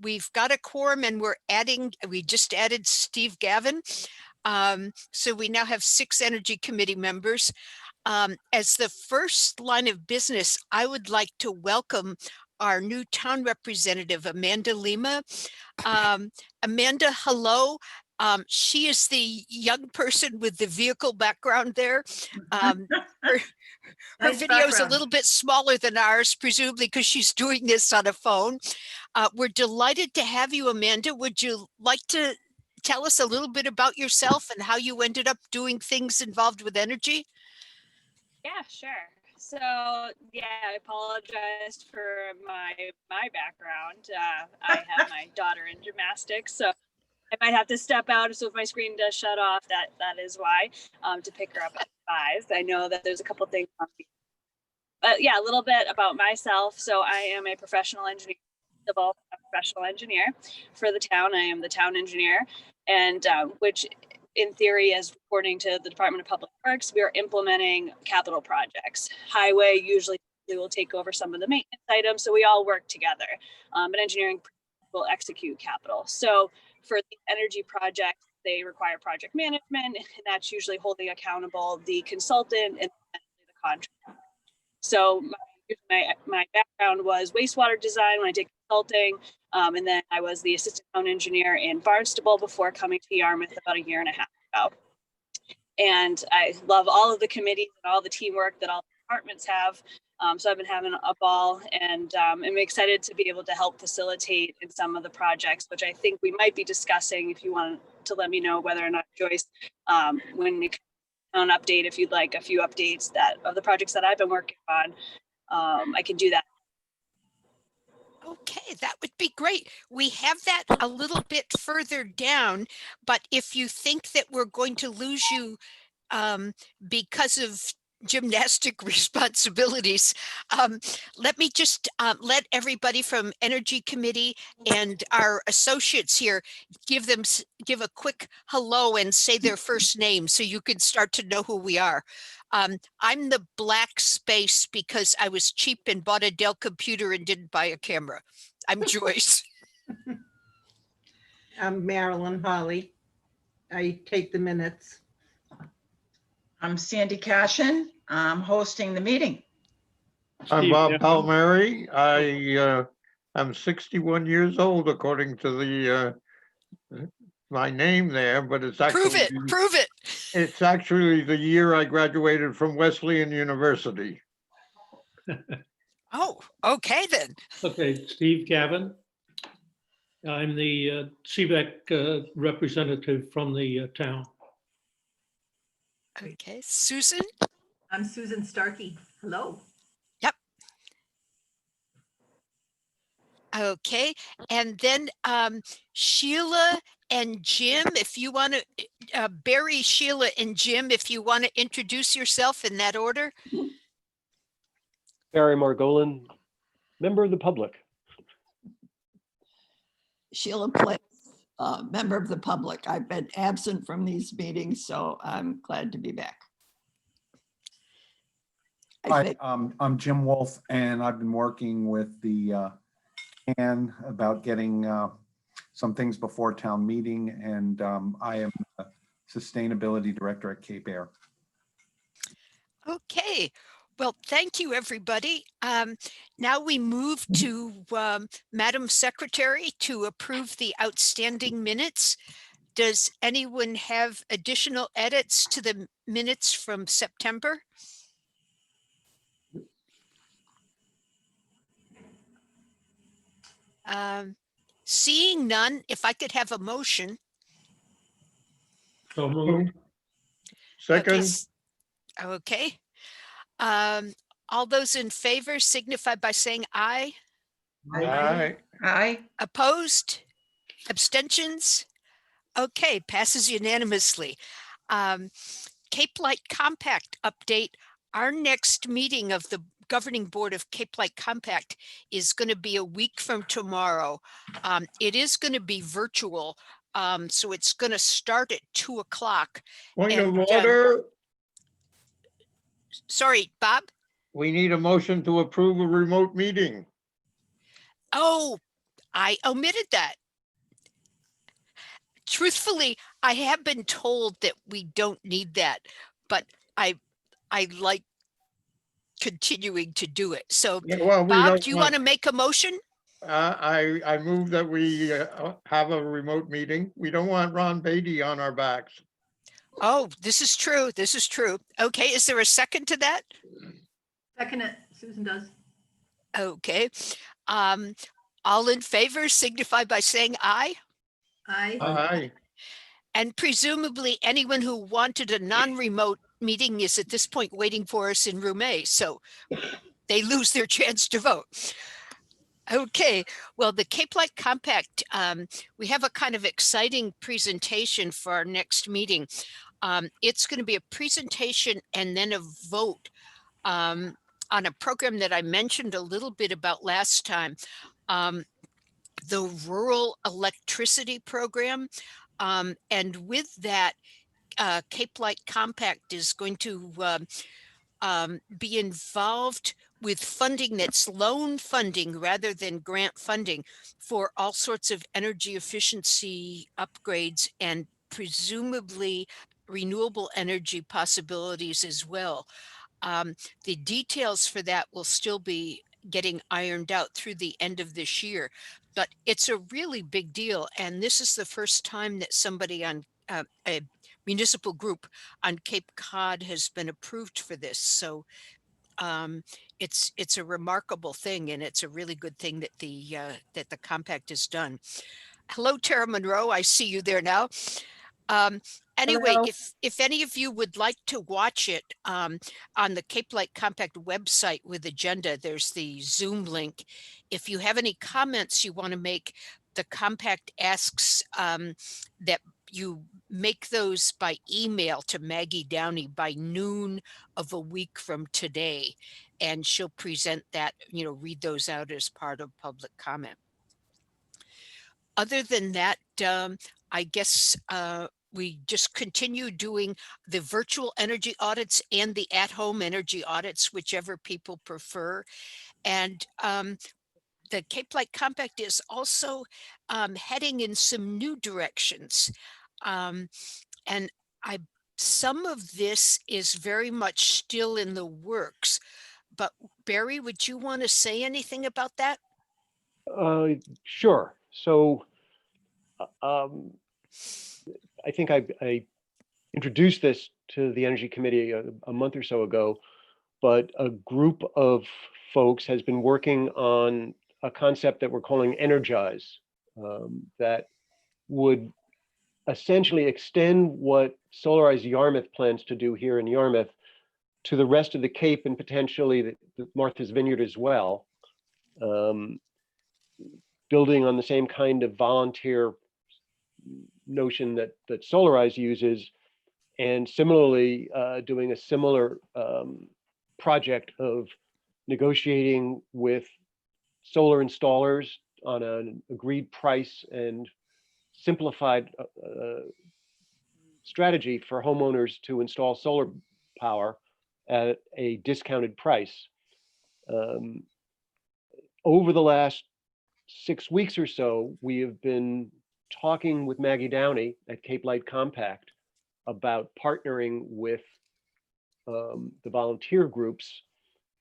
We've got a quorum and we just added Steve Gavin. So we now have 6 Energy Committee members. As the first line of business, I would like to welcome our new town representative, Amanda Lima. Amanda, hello. She is the young person with the vehicle background there. Her Nice video is a background. little bit smaller than ours, presumably because she's doing this on a phone. We're delighted to have you, Amanda. Would you like to tell us a little bit about yourself and how you ended up doing things involved with energy? Yeah, sure. So yeah, I apologize for my background. I have my daughter in gymnastics, so I might have to step out. So if my screen does shut off, that is why. To pick her up at 5. I know that there's a couple things on me. But yeah, a little bit about myself. So I am a professional engineer, civil professional engineer for the town. I am the town engineer, and which in theory, as according to the Department of Public Works, we are implementing capital projects. Highway usually will take over some of the maintenance items, so we all work together. But engineering will execute capital. So for the energy projects, they require project management, and that's usually holding accountable the consultant and the contractor. So my background was wastewater design when I did consulting, and then I was the assistant town engineer in Barnstable before coming to Yarmouth about a year and a half ago. And I love all of the committees and all the teamwork that all the departments have. So I've been having a ball, and I'm excited to be able to help facilitate in some of the projects, which I think we might be discussing. If you want to let me know whether or not, Joyce, when you an update, if you'd like a few updates of the projects that I've been working on, I can do that. Okay, that would be great. We have that a little bit further down, but if you think that we're going to lose you because of gymnastic responsibilities, let me just let everybody from Energy Committee and our associates here give a quick hello and say their first name so you can start to know who we are. I'm the black space because I was cheap and bought a Dell computer and didn't buy a camera. I'm Joyce. I'm Marilyn Hawley. I take the minutes. I'm Sandy Cashin. I'm hosting the meeting. I'm Bob Palmieri. I'm 61 years old, according to the my name there, but it's actually Prove it. It's actually the year I graduated from Wesleyan University. Oh, okay then. Okay, Steve Gavin. I'm the CVEC representative from the town. Okay, Susan. I'm Susan Starkey. Hello. Yep. Okay, and then Sheila and Jim, if you want to, Barry, Sheila, and Jim, if you want to introduce yourself in that order. Barry Margolin, member of the public. Sheila Place, member of the public. I've been absent from these meetings, so I'm glad to be back. Hi, I'm Jim Wolf, and I've been working with the CAN about getting some things before town meeting, and I am the sustainability director at Cape Air. Okay, well, thank you, everybody. Now we move to Madam Secretary to approve the outstanding minutes. Does anyone have additional edits to the minutes from September? Seeing none, if I could have a motion. So moved. Second. Okay. All those in favor signify by saying aye. Aye. Aye. Opposed? Abstentions? Okay, passes unanimously. Cape Light Compact update. Our next meeting of the Governing Board of Cape Light Compact is going to be a week from tomorrow. It is going to be virtual, so it's going to start at 2 o'clock. Point of order. Sorry, Bob? We need a motion to approve a remote meeting. Oh, I omitted that. Truthfully, I have been told that we don't need that, but I like continuing to do it. So Yeah, well, we Bob, don't do you want to make a motion? I move that we have a remote meeting. We don't want Ron Beatty on our backs. Oh, this is true. This is true. Okay, is there a second to that? Second it, Susan does. Okay. Um, all in favor signify by saying aye. Aye. Aye. And presumably anyone who wanted a non-remote meeting is at this point waiting for us in room A, so they lose their chance to vote. Okay, well, the Cape Light Compact, we have a kind of exciting presentation for our next meeting. It's going to be a presentation and then a vote on a program that I mentioned a little bit about last time, the Rural Electricity Program. And with that, Cape Light Compact is going to be involved with funding that's loan funding rather than grant funding for all sorts of energy efficiency upgrades and presumably renewable energy possibilities as well. The details for that will still be getting ironed out through the end of this year, but it's a really big deal. And this is the first time that somebody on a municipal group on Cape Cod has been approved for this. So it's a remarkable thing, and it's a really good thing that the compact is done. Hello, Tara Monroe. I see you there now. Anyway, Hello. if any of you would like to watch it on the Cape Light Compact website with agenda, there's the Zoom link. If you have any comments you want to make, the compact asks that you make those by email to Maggie Downey by noon of a week from today, and she'll present that, read those out as part of public comment. Other than that, I guess we just continue doing the virtual energy audits and the at-home energy audits, whichever people prefer. And the Cape Light Compact is also heading in some new directions. And some of this is very much still in the works. But Barry, would you want to say anything about that? Sure. So I think I introduced this to the Energy Committee a month or so ago, but a group of folks has been working on a concept that we're calling Energize, that would essentially extend what Solarize Yarmouth plans to do here in Yarmouth to the rest of the Cape and potentially the Martha's Vineyard as well, building on the same kind of volunteer notion that Solarize uses, and similarly doing a similar project of negotiating with solar installers on an agreed price and simplified strategy for homeowners to install solar power at a discounted price. Over the last 6 weeks or so, we have been talking with Maggie Downey at Cape Light Compact about partnering with the volunteer groups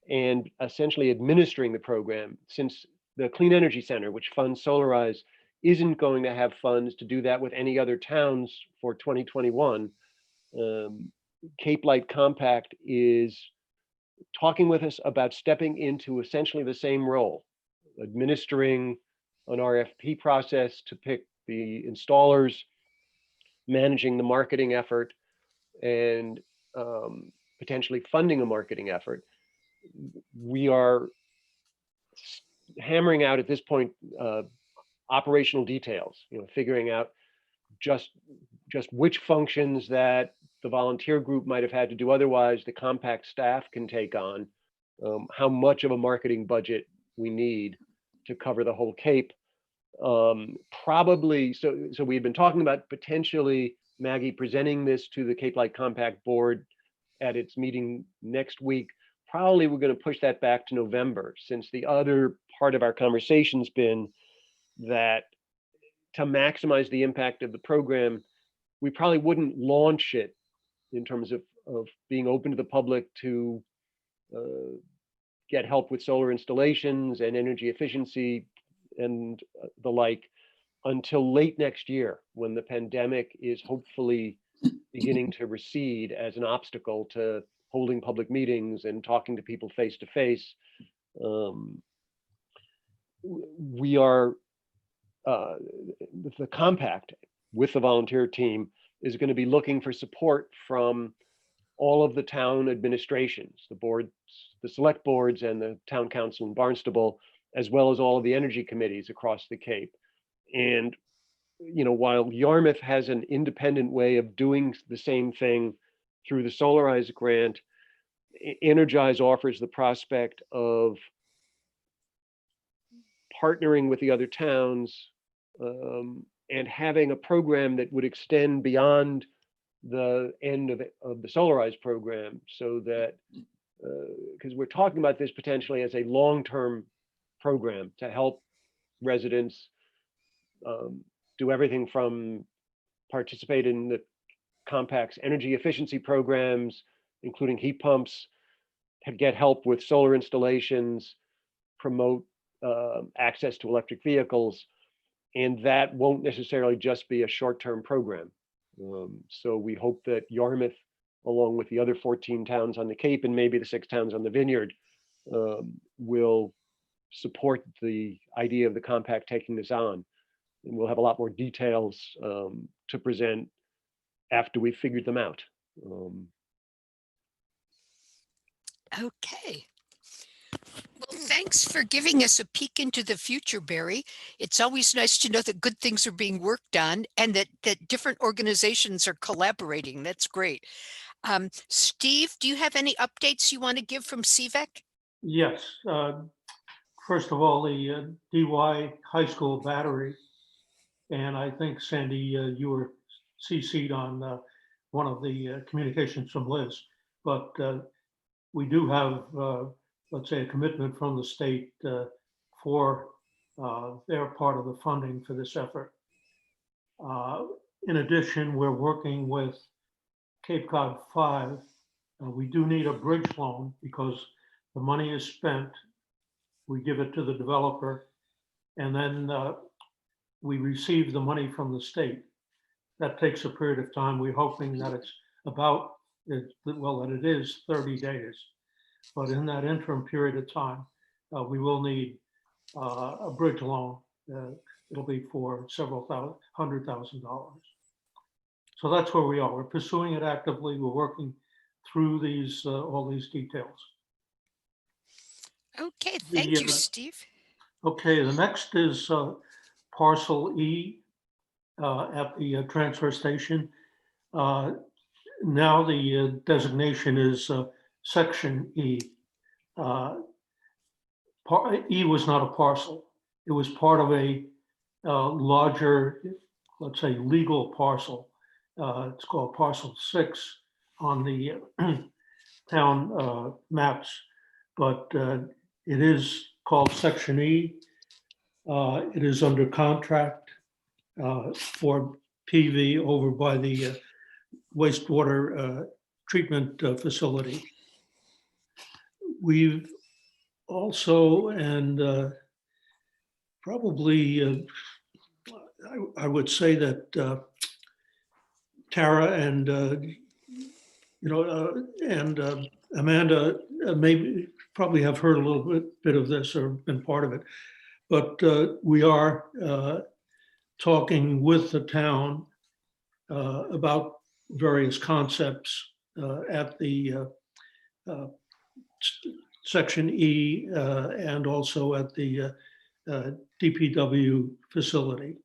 and essentially administering the program, since the Clean Energy Center, which funds Solarize, isn't going to have funds to do that with any other towns for 2021. Cape Light Compact is talking with us about stepping into essentially the same role, administering an RFP process to pick the installers, managing the marketing effort, and potentially funding a marketing effort. We are hammering out at this point operational details, figuring out just which functions that the volunteer group might have had to do otherwise the compact staff can take on, how much of a marketing budget we need to cover the whole Cape. Probably, so we've been talking about potentially Maggie presenting this to the Cape Light Compact board at its meeting next week. Probably we're going to push that back to November, since the other part of our conversation's been that to maximize the impact of the program, we probably wouldn't launch it in terms of being open to the public to get help with solar installations and energy efficiency and the like until late next year, when the pandemic is hopefully beginning to recede as an obstacle to holding public meetings and talking to people face to face. We are, the compact with the volunteer team is going to be looking for support from all of the town administrations, the boards, the select boards and the town council in Barnstable, as well as all of the energy committees across the Cape. And, you know, while Yarmouth has an independent way of doing the same thing through the Solarize grant, Energize offers the prospect of partnering with the other towns and having a program that would extend beyond the end of the Solarize program, so that, because we're talking about this potentially as a long-term program to help residents do everything from participate in the compact's energy efficiency programs, including heat pumps, get help with solar installations, promote access to electric vehicles, and that won't necessarily just be a short-term program. So we hope that Yarmouth, along with the other 14 towns on the Cape and maybe the 6 towns on the Vineyard, will support the idea of the compact taking this on. And we'll have a lot more details to present after we've figured them out. Okay. Well, thanks for giving us a peek into the future, Barry. It's always nice to know that good things are being worked on and that different organizations are collaborating. That's great. Steve, do you have any updates you want to give from CVEC? Yes. First of all, the DY High School battery. And I think, Sandy, you were CC'd on one of the communications from Liz. But we do have, let's say, a commitment from the state for their part of the funding for this effort. In addition, we're working with Cape Cod 5. We do need a bridge loan because the money is spent. We give it to the developer, and then we receive the money from the state. That takes a period of time. We're hoping that it's about, well, that it is 30 days. But in that interim period of time, we will need a bridge loan. It'll be for several $100,000. So that's where we are. We're pursuing it actively. We're working through these all these details. Okay, thank you, Steve. Okay, the next is Parcel E at the transfer station. Now the designation is Section E. E was not a parcel. It was part of a larger, let's say, legal parcel. It's called Parcel 6 on the town maps, but it is called Section E. It is under contract for PV over by the wastewater treatment facility. We've also, and probably, I would say that Tara and and Amanda maybe probably have heard a little bit of this or been part of it, but we are talking with the town about various concepts at the Section E and also at the DPW facility.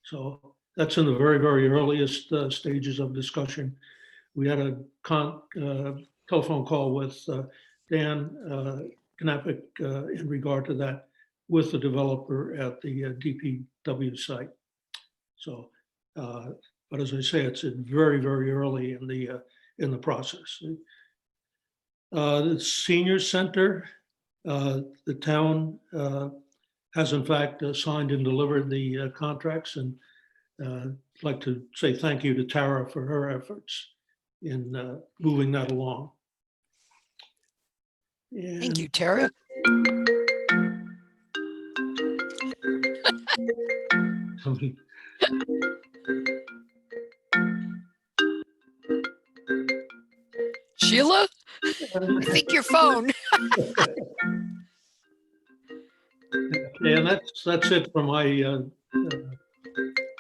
So that's in the very, very earliest stages of discussion. We had a telephone call with Dan Knappich in regard to that with the developer at the DPW site. So, but as I say, it's very, very early in the process. The senior center, the town has in fact signed and delivered the contracts, and I'd like to say thank you to Tara for her efforts in moving that along. Thank you, Tara. And Sheila, I think your phone. and that's it for my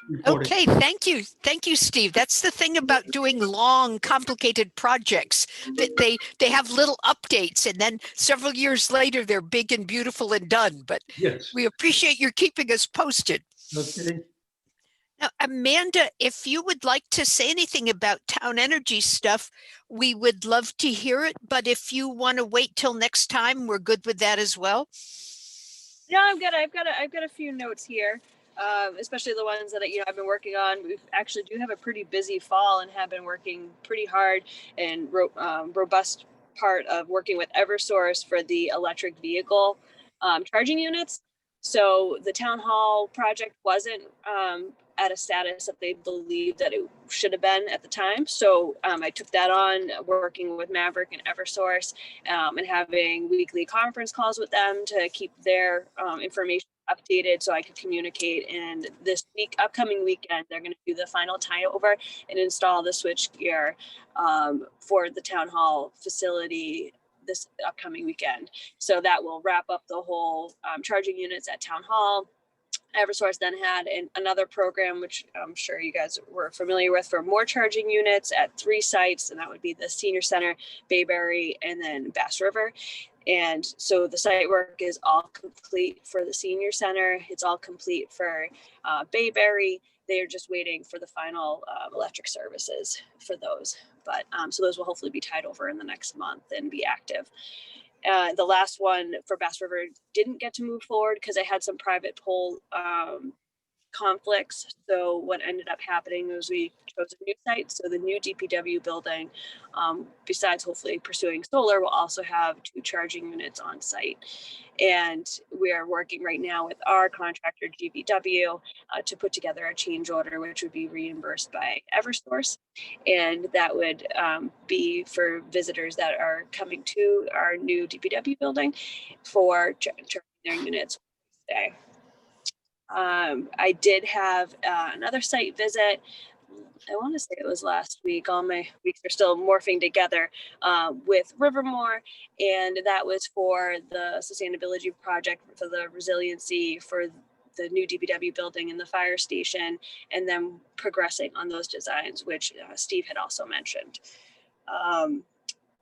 reporting. Okay, thank you. Thank you, Steve. That's the thing about doing long, complicated projects, that they have little updates and then several years later, they're big and beautiful and done. But Yes. we appreciate your keeping us posted. Okay. Now, Amanda, if you would like to say anything about town energy stuff, we would love to hear it. But if you want to wait till next time, we're good with that as well. No, I've got a few notes here, especially the ones that I've been working on. We actually do have a pretty busy fall and have been working pretty hard and robust part of working with EverSource for the electric vehicle charging units. So the town hall project wasn't at a status that they believed that it should have been at the time. So I took that on, working with Maverick and EverSource, and having weekly conference calls with them to keep their information updated so I could communicate. And this upcoming weekend, they're going to do the final tie over and install the switch gear for the town hall facility this upcoming weekend. So that will wrap up the whole charging units at town hall. EverSource then had another program, which I'm sure you guys were familiar with, for more charging units at 3 sites, and that would be the Senior Center, Bayberry, and then Bass River. And so the site work is all complete for the Senior Center. It's all complete for Bayberry. They are just waiting for the final electric services for those. But so those will hopefully be tied over in the next month and be active. The last one for Bass River didn't get to move forward because I had some private pole conflicts. So what ended up happening was we chose a new site. So the new DPW building, besides hopefully pursuing solar, will also have 2 charging units on site. And we are working right now with our contractor GVW to put together a change order, which would be reimbursed by EverSource. And that would be for visitors that are coming to our new DPW building for charging their units today. I did have another site visit. I want to say it was last week. All my weeks are still morphing together with Rivermore, and that was for the sustainability project for the resiliency for the new DPW building and the fire station, and then progressing on those designs, which Steve had also mentioned.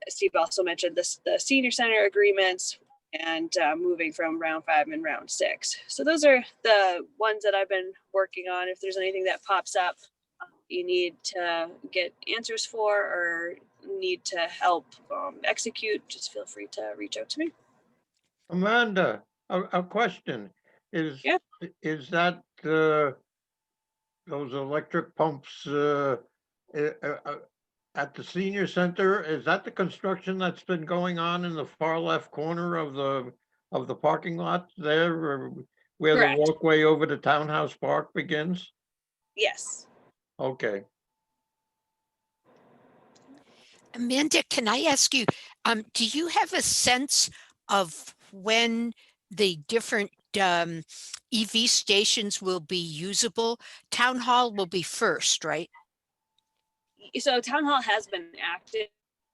Steve also mentioned the senior center agreements and moving from round 5 and round 6. So those are the ones that I've been working on. If there's anything that pops up you need to get answers for or need to help execute, just feel free to reach out to me. Amanda, a question is, Yeah. Is that those electric pumps at the senior center, is that the construction that's been going on in the far left corner of the parking lot there, where Correct. the walkway over to Townhouse Park begins? Yes. Okay. Amanda, can I ask you, do you have a sense of when the different EV stations will be usable? Town Hall will be first, right? So Town Hall has been active.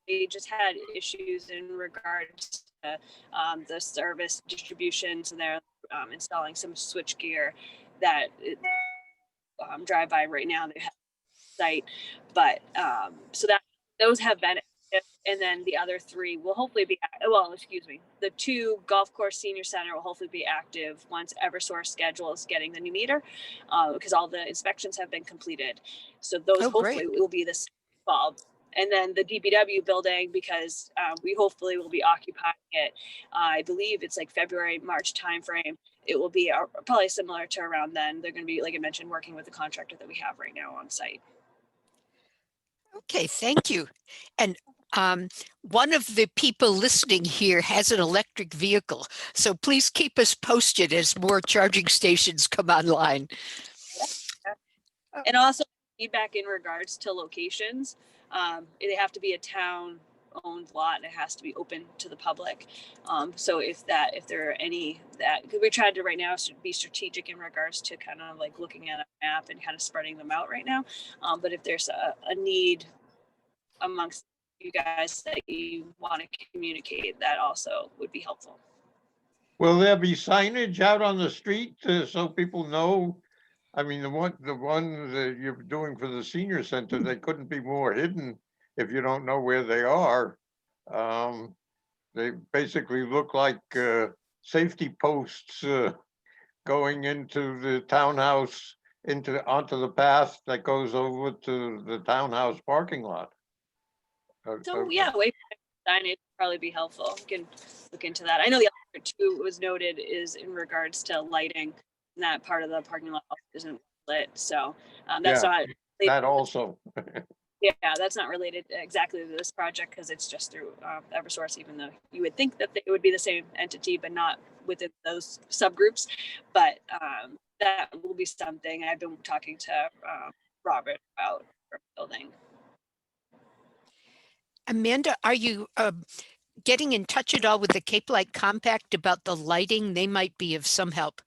They just had issues in regards to the service distribution. So they're installing some switch gear that drive by right now. They have site, but so that those have been active, and then the other 3 will hopefully be the 2 golf course senior center will hopefully be active once EverSource schedules getting the new meter, because all the inspections have been completed. So those hopefully will be this fall. And then the DPW building, because we hopefully will be occupying it, I believe it's like February, March timeframe. It will be probably similar to around then. They're going to be, like I mentioned, working with the contractor that we have right now on site. Okay, thank you. And One of the people listening here has an electric vehicle, so please keep us posted as more charging stations come online. And also feedback in regards to locations. They have to be a town-owned lot and it has to be open to the public. So if there are any that, because we tried to right now be strategic in regards to kind of like looking at a map and kind of spreading them out right now. But if there's a need amongst you guys that you want to communicate, that also would be helpful. Will there be signage out on the street so people know? I mean, the one that you're doing for the senior center, they couldn't be more hidden if you don't know where they are. They basically look like safety posts going into the townhouse, onto the path that goes over to the townhouse parking lot. So yeah, wayfinding signage would probably be helpful. We can look into that. I know the other too was noted is in regards to lighting. And that part of the parking lot isn't lit, so that's Yeah, not that also. Yeah, that's not related exactly to this project because it's just through Eversource, even though you would think that it would be the same entity, but not within those subgroups. But that will be something I've been talking to Robert about for building. Amanda, are you getting in touch at all with the Cape Light Compact about the lighting? They might be of some help.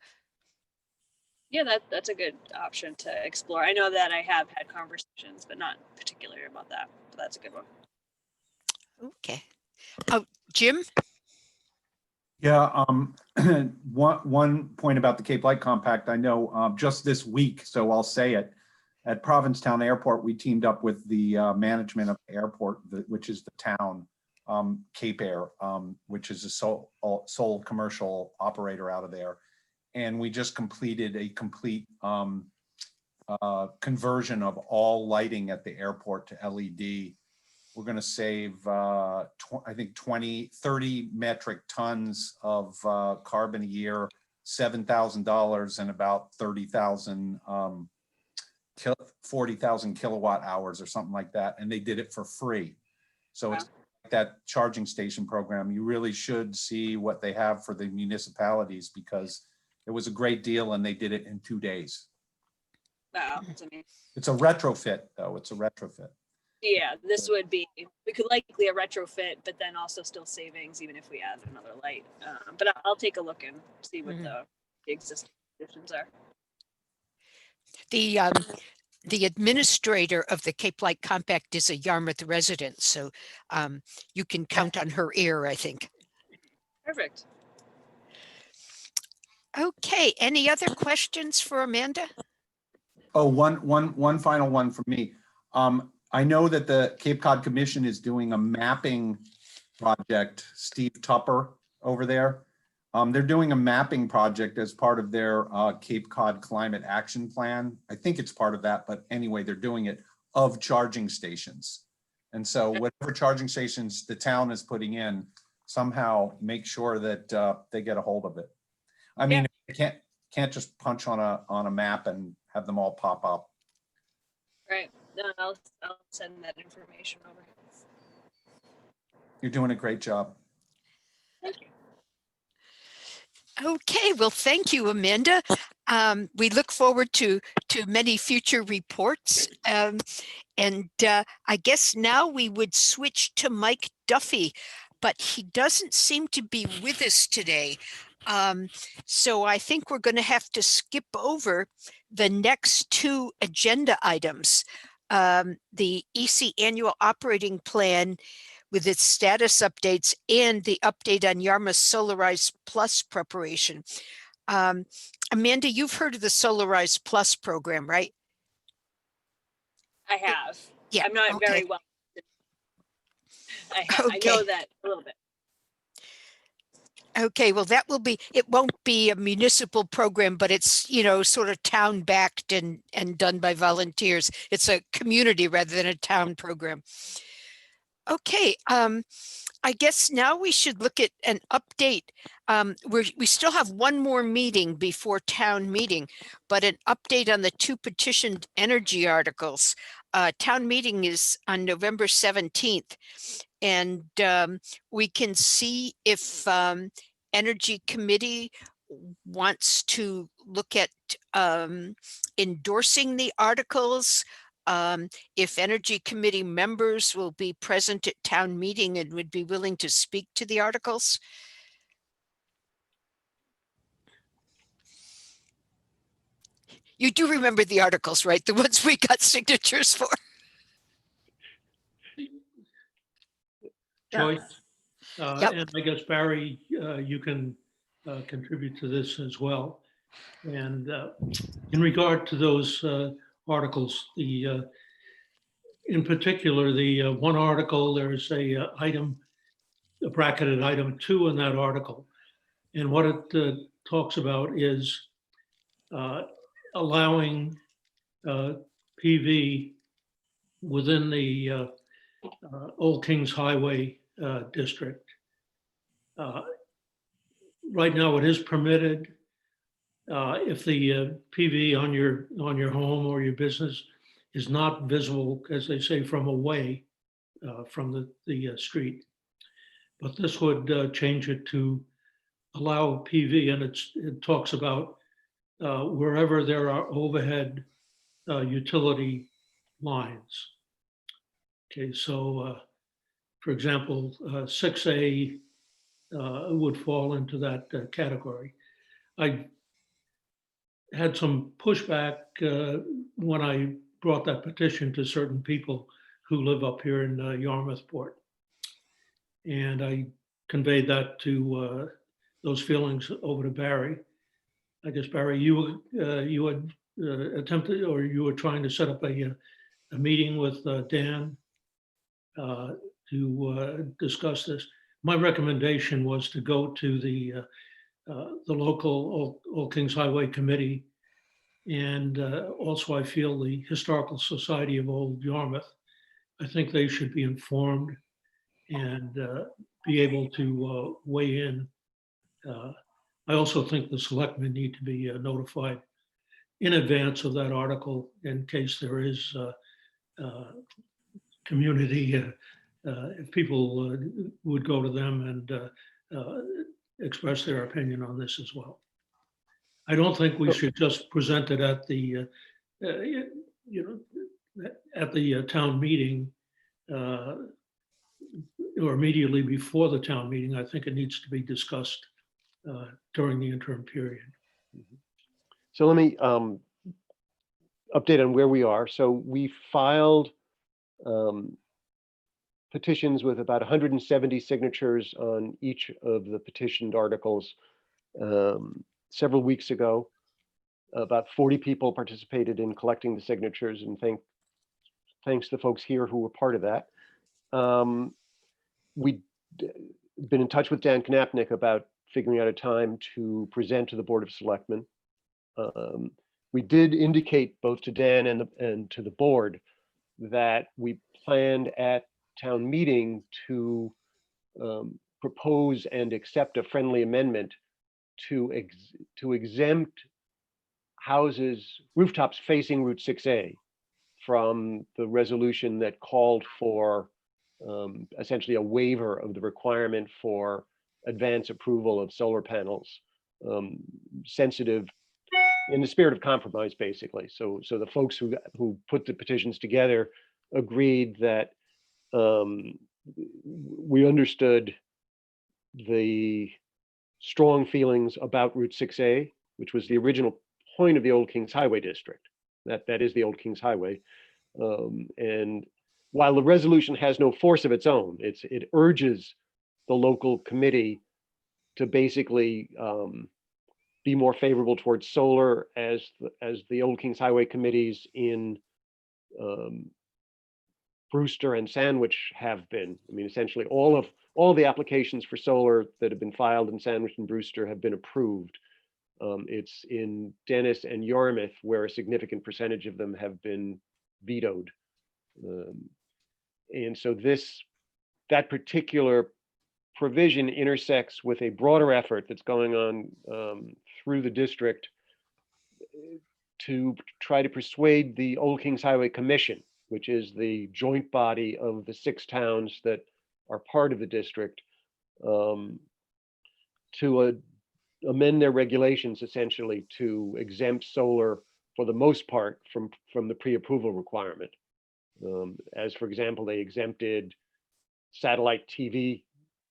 Yeah, that's a good option to explore. I know that I have had conversations, but not particularly about that. But that's a good one. Okay. Oh, Jim? Yeah, one point about the Cape Light Compact, I know just this week, so I'll say it, at Provincetown Airport, we teamed up with the management of the airport, which is the town, Cape Air, which is a sole commercial operator out of there. And we just completed a complete conversion of all lighting at the airport to LED. We're going to save, I think 30 metric tons of carbon a year, $7,000 and about 40,000 kilowatt hours or something like that. And they did it for free. So Wow. It's like that charging station program. You really should see what they have for the municipalities because it was a great deal and they did it in 2 days. Wow, that's amazing. It's a retrofit though. It's a retrofit. Yeah, this would be, we could likely a retrofit, but then also still savings even if we add another light. But I'll take a look and see what the existing conditions are. The administrator of the Cape Light Compact is a Yarmouth resident, so you can count on her ear, I think. Perfect. Okay, any other questions for Amanda? Oh, one final one from me. I know that the Cape Cod Commission is doing a mapping project, Steve Tupper over there. They're doing a mapping project as part of their Cape Cod Climate Action Plan. I think it's part of that, but anyway, they're doing it of charging stations. And so whatever charging stations the town is putting in, somehow make sure that they get a hold of it. I mean, you can't just punch on a map and have them all pop up. Right. No, I'll send that information over. You're doing a great job. Thank you. Okay, well, thank you, Amanda. We look forward to many future reports. And I guess now we would switch to Mike Duffy, but he doesn't seem to be with us today. So I think we're going to have to skip over the next two agenda items. The EC Annual Operating Plan with its status updates and the update on Yarmouth Solarize Plus preparation. Amanda, you've heard of the Solarize Plus program, right? I have. Yeah, I'm not okay. very well. I Okay. know that a little bit. Okay, well, it won't be a municipal program, but it's, sort of town backed and done by volunteers. It's a community rather than a town program. Okay, I guess now we should look at an update. We still have one more meeting before town meeting, but an update on the two petitioned energy articles. Town meeting is on November 17th. And we can see if Energy Committee wants to look at endorsing the articles. If Energy Committee members will be present at town meeting and would be willing to speak to the articles. You do remember the articles, right? The ones we got signatures for. Joyce? Yep. And I guess Barry, you can contribute to this as well. And in regard to those articles, in particular, the one article, there's a item, a bracketed item 2 in that article. And what it talks about is allowing PV within the Old Kings Highway district. Right now, it is permitted if the PV on your home or your business is not visible, as they say, from away from the street. But this would change it to allow PV, and it talks about wherever there are overhead utility lines. Okay, so for example, 6A would fall into that category. I had some pushback when I brought that petition to certain people who live up here in Yarmouthport. And I conveyed that to those feelings over to Barry. I guess, Barry, you had attempted, or you were trying to set up a meeting with Dan to discuss this. My recommendation was to go to the local Old Kings Highway Committee, and also I feel the Historical Society of Old Yarmouth. I think they should be informed and be able to weigh in. I also think the selectmen need to be notified in advance of that article in case there is community, if people would go to them and express their opinion on this as well. I don't think we should just present it at the, at the town meeting or immediately before the town meeting. I think it needs to be discussed during the interim period. So let me update on where we are. So we filed petitions with about 170 signatures on each of the petitioned articles several weeks ago. About 40 people participated in collecting the signatures, and thanks to the folks here who were part of that. We've been in touch with Dan Knapnick about figuring out a time to present to the Board of Selectmen. We did indicate both to Dan and to the board that we planned at town meeting to propose and accept a friendly amendment to exempt houses, rooftops facing Route 6A from the resolution that called for essentially a waiver of the requirement for advance approval of solar panels, sensitive in the spirit of compromise, basically. So the folks who put the petitions together agreed that we understood the strong feelings about Route 6A, which was the original point of the Old Kings Highway District. That is the Old Kings Highway. And while the resolution has no force of its own, it urges the local committee to basically be more favorable towards solar as the Old Kings Highway committees in Brewster and Sandwich have been. I mean, essentially all the applications for solar that have been filed in Sandwich and Brewster have been approved. It's in Dennis and Yarmouth where a significant percentage of them have been vetoed. And so that particular provision intersects with a broader effort that's going on through the district to try to persuade the Old Kings Highway Commission, which is the joint body of the 6 towns that are part of the district to amend their regulations essentially to exempt solar for the most part from the pre-approval requirement. As for example, they exempted satellite TV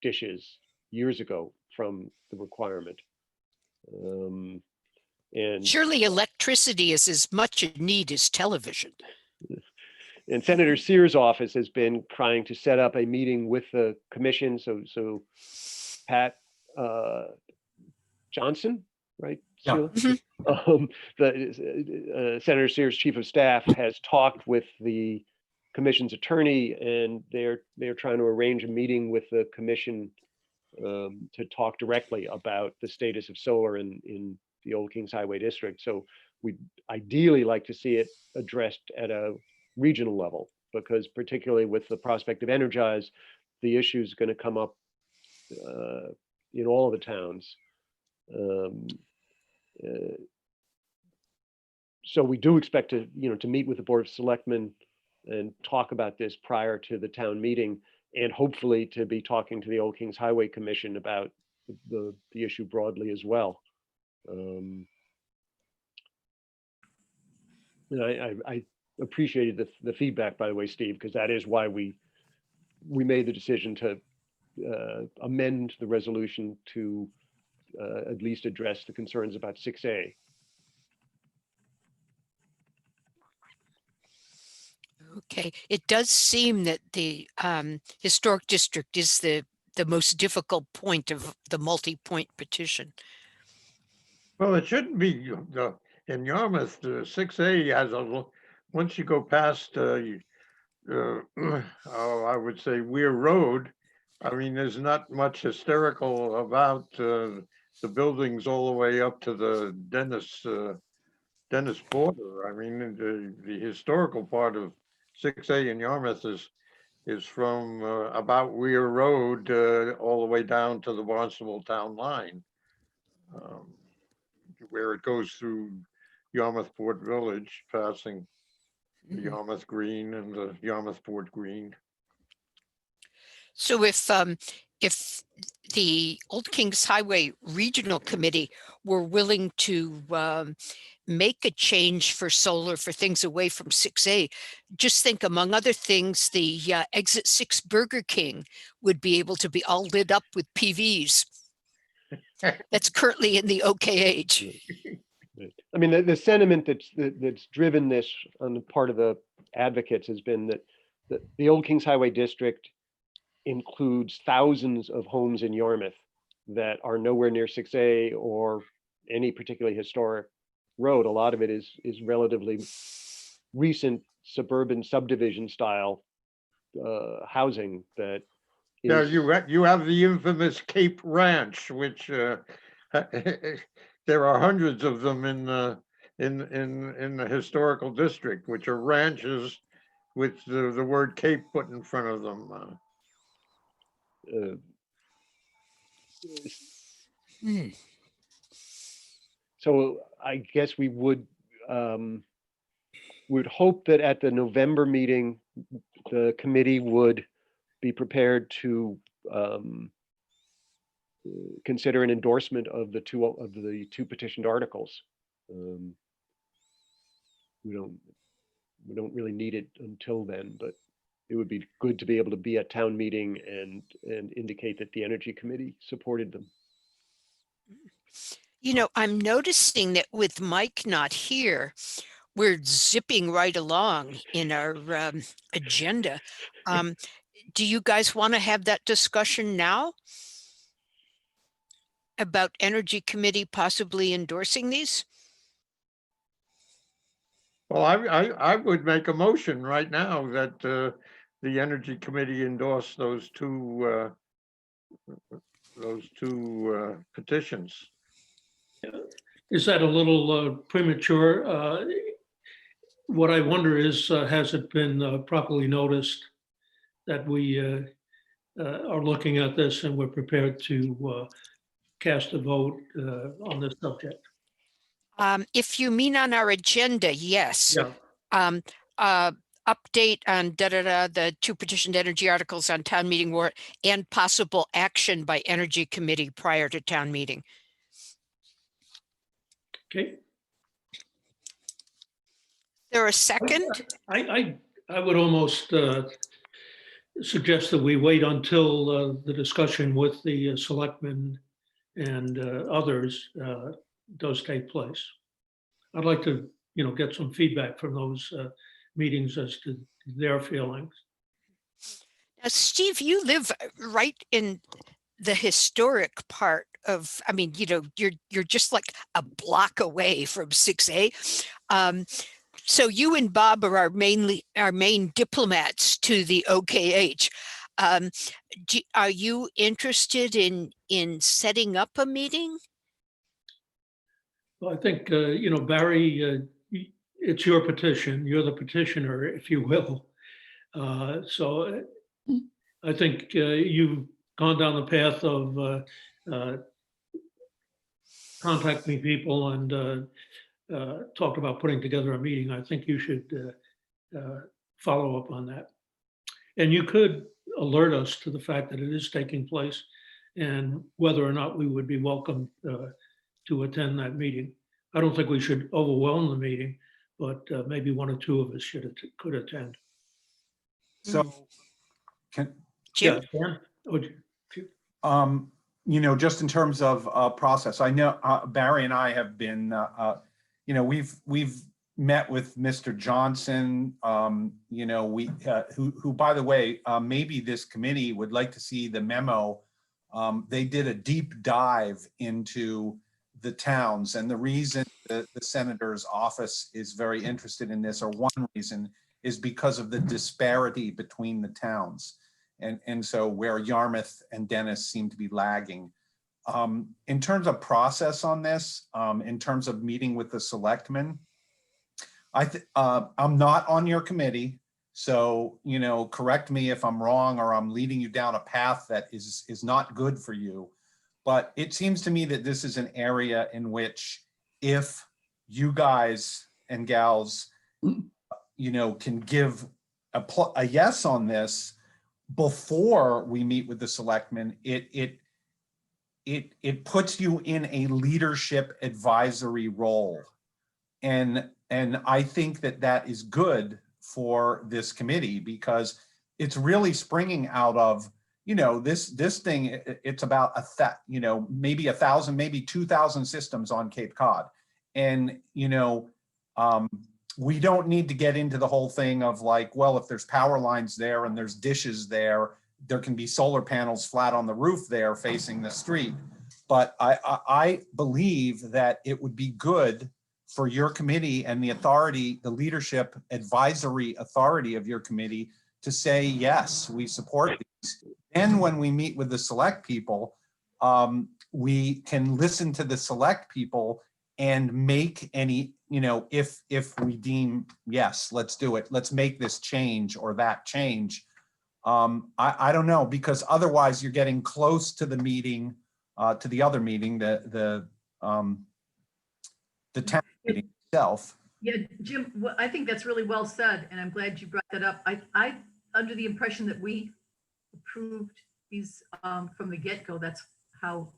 dishes years ago from the requirement. And Surely electricity is as much in need as television. Senator Sears' office has been trying to set up a meeting with the commission. So Pat Johnson, right? Yeah. Sheila? Senator Sears' chief of staff has talked with the commission's attorney, and they're trying to arrange a meeting with the commission to talk directly about the status of solar in the Old Kings Highway District. So we'd ideally like to see it addressed at a regional level, because particularly with the prospect of Energize, the issue is going to come up in all of the towns. So we do expect to meet with the Board of Selectmen and talk about this prior to the town meeting, and hopefully to be talking to the Old Kings Highway Commission about the issue broadly as well. And I appreciated the feedback, by the way, Steve, because that is why we made the decision to amend the resolution to at least address the concerns about 6A. Okay, it does seem that the historic district is the most difficult point of the multi-point petition. Well, it shouldn't be, in Yarmouth, 6A has once you go past, I would say Weir Road, I mean, there's not much hysterical about the buildings all the way up to the Dennis border. I mean, the historical part of 6A in Yarmouth is from about Weir Road all the way down to the Barnstable town line, where it goes through Yarmouth Port Village, passing the Yarmouth Green and the Yarmouth Port Green. So if the Old Kings Highway Regional Committee were willing to make a change for solar for things away from 6A, just think, among other things, the Exit 6 Burger King would be able to be all lit up with PVs. That's currently in the OKH. I mean, the sentiment that's driven this on the part of the advocates has been that the Old Kings Highway District includes thousands of homes in Yarmouth that are nowhere near 6A or any particularly historic road. A lot of it is relatively recent suburban subdivision style housing that Yeah, is, you have the infamous Cape Ranch, which there are hundreds of them in the historical district, which are ranches with the word Cape put in front of them. So I guess we would hope that at the November meeting, the committee would be prepared to consider an endorsement of the two petitioned articles. We don't really need it until then, but it would be good to be able to be at town meeting and indicate that the Energy Committee supported them. You know, I'm noticing that with Mike not here, we're zipping right along in our agenda. Do you guys want to have that discussion now about Energy Committee possibly endorsing these? Well, I would make a motion right now that the Energy Committee endorse those two petitions. Is that a little premature? What I wonder is, has it been properly noticed that we are looking at this and we're prepared to cast a vote on this subject? If you mean on our agenda, yes. Yeah. update on the two petitioned energy articles on town meeting warrant and possible action by Energy Committee prior to town meeting. Okay. There a second? I would almost suggest that we wait until the discussion with the selectmen and others does take place. I'd like to, get some feedback from those meetings as to their feelings. Now, Steve, you live right in the historic part of, I mean, you're just like a block away from 6A. So you and Bob are our main diplomats to the OKH. Are you interested in setting up a meeting? Well, I think, Barry, it's your petition. You're the petitioner, if you will. So I think you've gone down the path of contacting people and talked about putting together a meeting. I think you should follow up on that. And you could alert us to the fact that it is taking place and whether or not we would be welcome to attend that meeting. I don't think we should overwhelm the meeting, but maybe one or two of us could attend. So can, Jim? Yeah, Dan? just in terms of process, I know Barry and I have been, we've met with Mr. Johnson, who, by the way, maybe this committee would like to see the memo. They did a deep dive into the towns, and the reason that the senator's office is very interested in this, or one reason, is because of the disparity between the towns. And so where Yarmouth and Dennis seem to be lagging. In terms of process on this, in terms of meeting with the selectmen, I'm not on your committee, so, correct me if I'm wrong or I'm leading you down a path that is not good for you. But it seems to me that this is an area in which if you guys and gals, can give a yes on this before we meet with the selectmen, it puts you in a leadership advisory role. And I think that is good for this committee because it's really springing out of, this thing, it's about maybe 1,000, maybe 2,000 systems on Cape Cod. And, we don't need to get into the whole thing of like, well, if there's power lines there and there's dishes there, there can be solar panels flat on the roof there facing the street. But I believe that it would be good for your committee and the authority, the leadership advisory authority of your committee to say, yes, we support these. And when we meet with the select people, we can listen to the select people and make any, if we deem, yes, let's do it. Let's make this change or that change. I don't know, because otherwise you're getting close to the meeting, to the other meeting, the town meeting itself. Yeah, Jim, well, I think that's really well said, and I'm glad you brought that up. I under the impression that we approved these from the get-go. That's how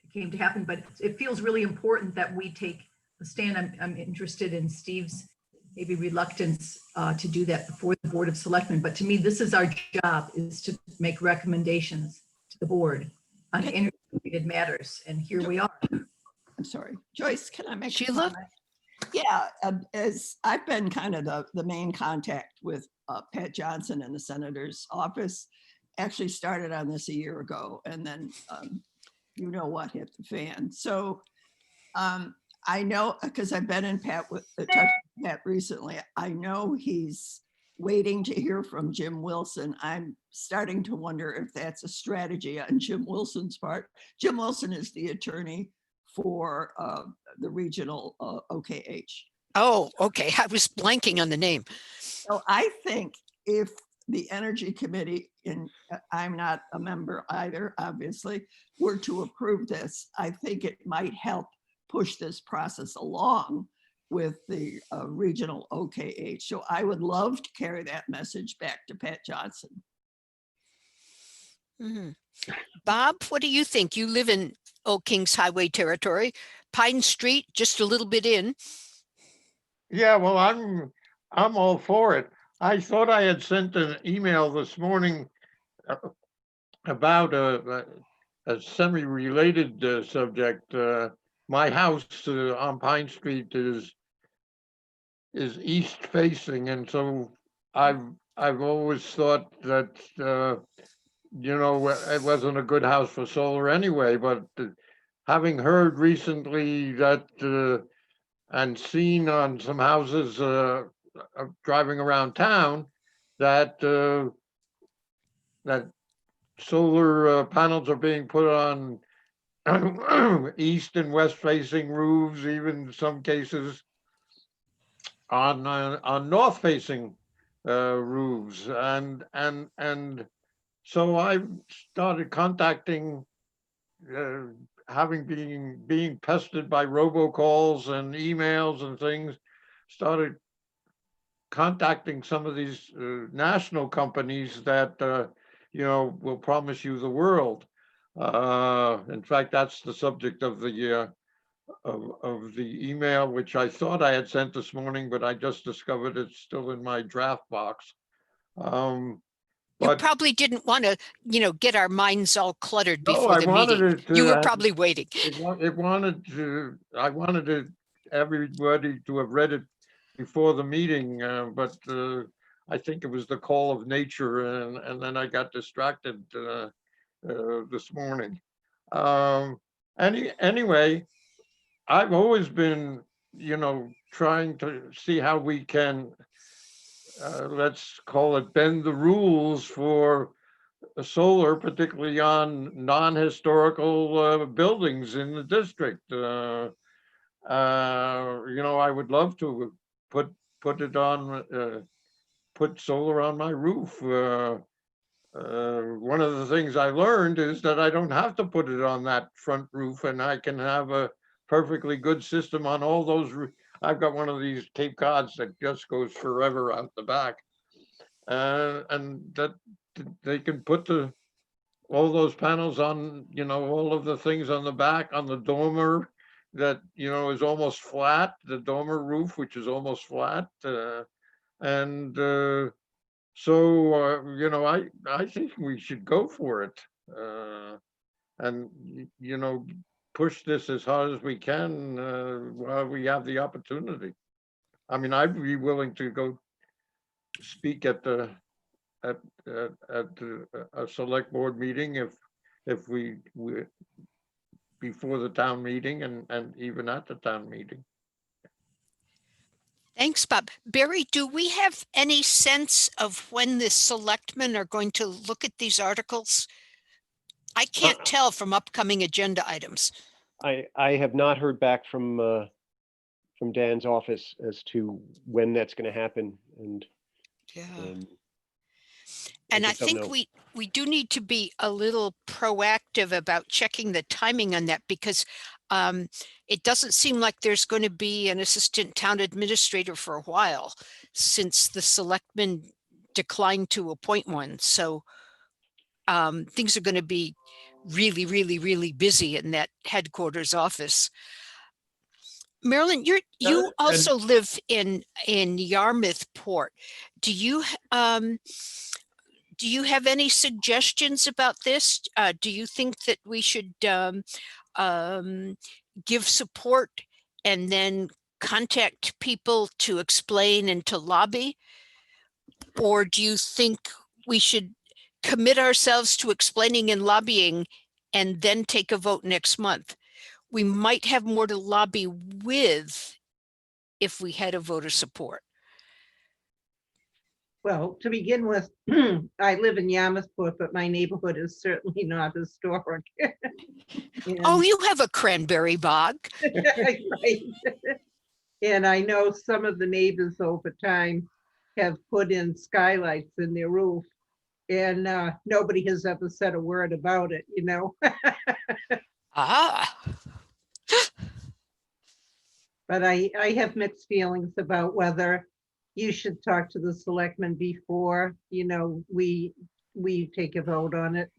it came to happen, but it feels really important that we take a stand. I'm interested in Steve's maybe reluctance to do that before the Board of Selectmen, but to me, this is our job, is to make recommendations to the board on interrelated matters, and here we are. I'm sorry, Joyce, can I make a Sheila? comment? Yeah, as I've been kind of the main contact with Pat Johnson in the senator's office, actually started on this a year ago, and then you know what hit the fan. So I know, because I've been in touch with Pat recently, I know he's waiting to hear from Jim Wilson. I'm starting to wonder if that's a strategy on Jim Wilson's part. Jim Wilson is the attorney for the regional OKH. Oh, okay. I was blanking on the name. So I think if the Energy Committee, and I'm not a member either, obviously, were to approve this, I think it might help push this process along with the regional OKH. So I would love to carry that message back to Pat Johnson. Mhm. Bob, what do you think? You live in Old Kings Highway territory, Pine Street, just a little bit in. Yeah, well, I'm all for it. I thought I had sent an email this morning uh, about a semi-related subject. My house on Pine Street is east facing, and so I've always thought that it wasn't a good house for solar anyway. But having heard recently that and seen on some houses driving around town that that solar panels are being put on east and west facing roofs, even in some cases on north facing roofs, and so I started contacting, being pestered by robocalls and emails and things, started contacting some of these national companies that will promise you the world. In fact, that's the subject of the email, which I thought I had sent this morning, but I just discovered it's still in my draft box. You But probably didn't want to, get our minds all cluttered no, before I the wanted meeting. it to You were have- probably waiting. I wanted everybody to have read it before the meeting, but I think it was the call of nature, and then I got distracted this morning. Anyway, I've always been, trying to see how we can, let's call it, bend the rules for solar, particularly on non-historical buildings in the district. I would love to put it on, put solar on my roof. One of the things I learned is that I don't have to put it on that front roof, and I can have a perfectly good system on all those. I've got one of these Cape Cods that just goes forever out the back, and that they can put all those panels on, all of the things on the back, on the dormer that, is almost flat, the dormer roof, which is almost flat. And so, I think we should go for it. And, push this as hard as we can while we have the opportunity. I mean, I'd be willing to go speak at a select board meeting if we before the town meeting and even at the town meeting. Thanks, Bob. Barry, do we have any sense of when the selectmen are going to look at these articles? I can't tell from upcoming agenda items. I have not heard back from Dan's office as to when that's going to happen, and Yeah. I And I just don't think know. we do need to be a little proactive about checking the timing on that, because it doesn't seem like there's going to be an assistant town administrator for a while, since the selectmen declined to appoint one. So things are going to be really, really, really busy in that headquarters office. Marilyn, you and- also live in Yarmouth Port. Do you have any suggestions about this? Do you think that we should give support and then contact people to explain and to lobby? Or do you think we should commit ourselves to explaining and lobbying and then take a vote next month? We might have more to lobby with if we had a voter support. Well, to begin with, I live in Yarmouthport, but my neighborhood is certainly not historic. Oh, you have a cranberry bog. Right. And I know some of the neighbors over time have put in skylights in their roof, and nobody has ever said a word about it, Ah, But I have mixed feelings about whether you should talk to the selectmen before, we take a vote on it.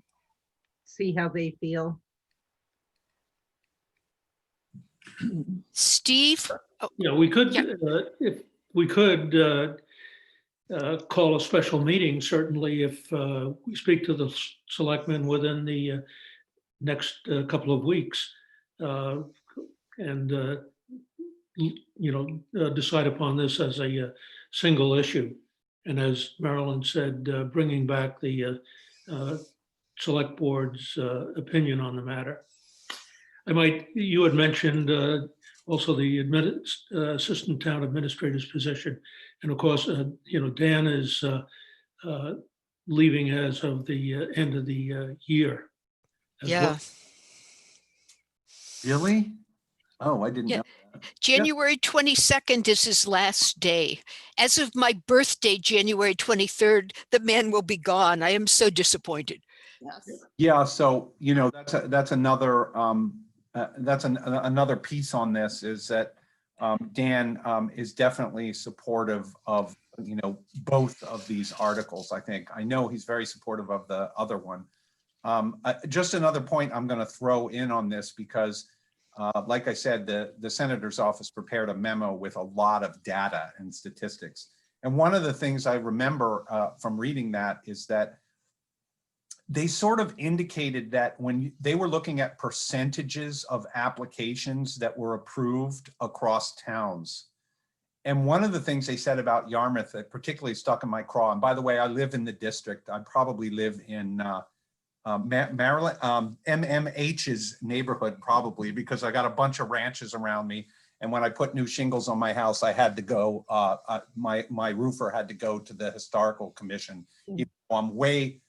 See how they feel. Steve? Yeah, we could, Yeah. if we could call a special meeting, certainly if we speak to the selectmen within the next couple of weeks. And, decide upon this as a single issue. And as Marilyn said, bringing back the select board's opinion on the matter. You had mentioned also the assistant town administrator's position. And of course, Dan is leaving as of the end of the year. as well. Yeah. Really? Oh, I didn't Yeah. know. January 22nd is his last day. As of my birthday, January 23rd, the man will be gone. I am so disappointed. Yes. Yeah, so, that's another, another piece on this is that Dan is definitely supportive of, both of these articles, I think. I know he's very supportive of the other one. Just another point I'm going to throw in on this because like I said, the senator's office prepared a memo with a lot of data and statistics. And one of the things I remember from reading that is that they sort of indicated that when they were looking at percentages of applications that were approved across towns. And one of the things they said about Yarmouth that particularly stuck in my craw, and by the way, I live in the district, I probably live in Maryland, MMH's neighborhood probably, because I got a bunch of ranches around me. And when I put new shingles on my house, I had to go, my roofer had to go to the historical commission. I'm a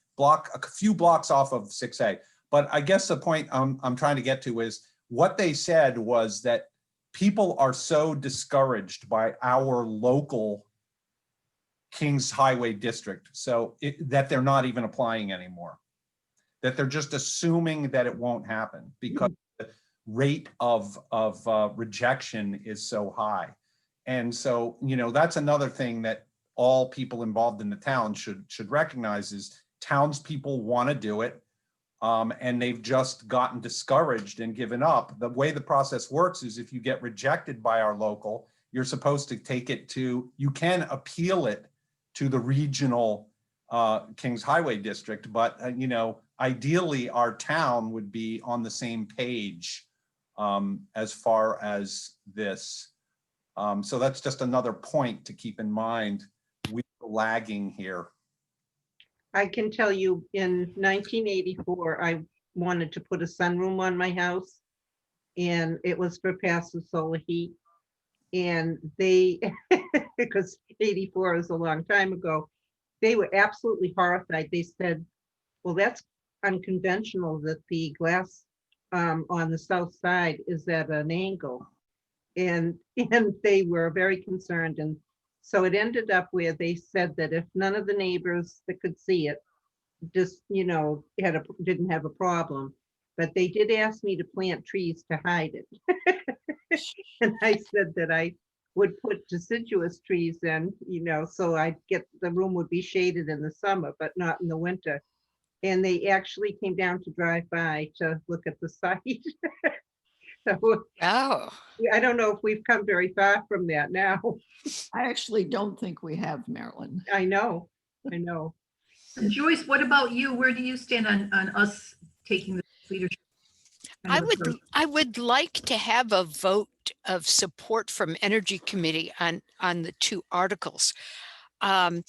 few blocks off of 6A. But I guess the point I'm trying to get to is what they said was that people are so discouraged by our local Kings Highway district, so that they're not even applying anymore. That they're just assuming that it won't happen because the rate of rejection is so high. And so, that's another thing that all people involved in the town should recognize is townspeople want to do it. And they've just gotten discouraged and given up. The way the process works is if you get rejected by our local, you're supposed to take it you can appeal it to the regional Kings Highway district, but ideally our town would be on the same page as far as this. So that's just another point to keep in mind. We're lagging here. I can tell you in 1984, I wanted to put a sunroom on my house and it was for passive solar heat. And they, because 84 is a long time ago, they were absolutely horrified. They said, well, that's unconventional that the glass on the south side is at an angle. And they were very concerned. And so it ended up where they said that if none of the neighbors that could see it just, didn't have a problem, but they did ask me to plant trees to hide it. And I said that I would put deciduous trees in, so the room would be shaded in the summer, but not in the winter. And they actually came down to drive by to look at the site. So Oh, I don't know if we've come very far from that now. I actually don't think we have, Marilyn. I know. And Joyce, what about you? Where do you stand on us taking the leadership? I would like to have a vote of support from Energy Committee on the two articles. But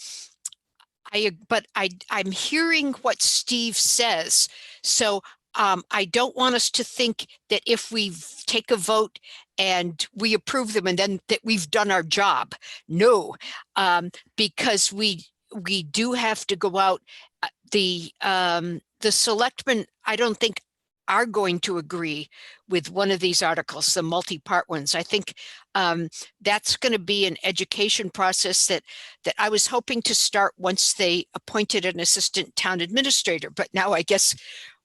I'm hearing what Steve says. So I don't want us to think that if we take a vote and we approve them and then that we've done our job. No, because we do have to go out. The selectmen, I don't think, are going to agree with one of these articles, the multi-part ones. I think that's going to be an education process that I was hoping to start once they appointed an assistant town administrator, but now I guess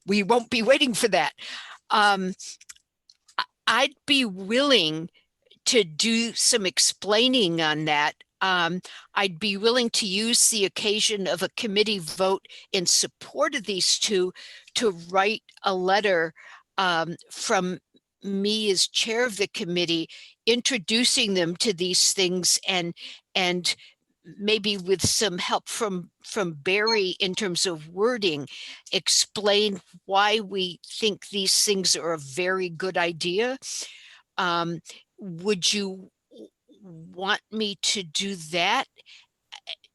we won't be waiting for that. I'd be willing to do some explaining on that, I'd be willing to use the occasion of a committee vote in support of these two to write a letter from me as chair of the committee, introducing them to these things and maybe with some help from Barry in terms of wording, explain why we think these things are a very good idea. Would you want me to do that,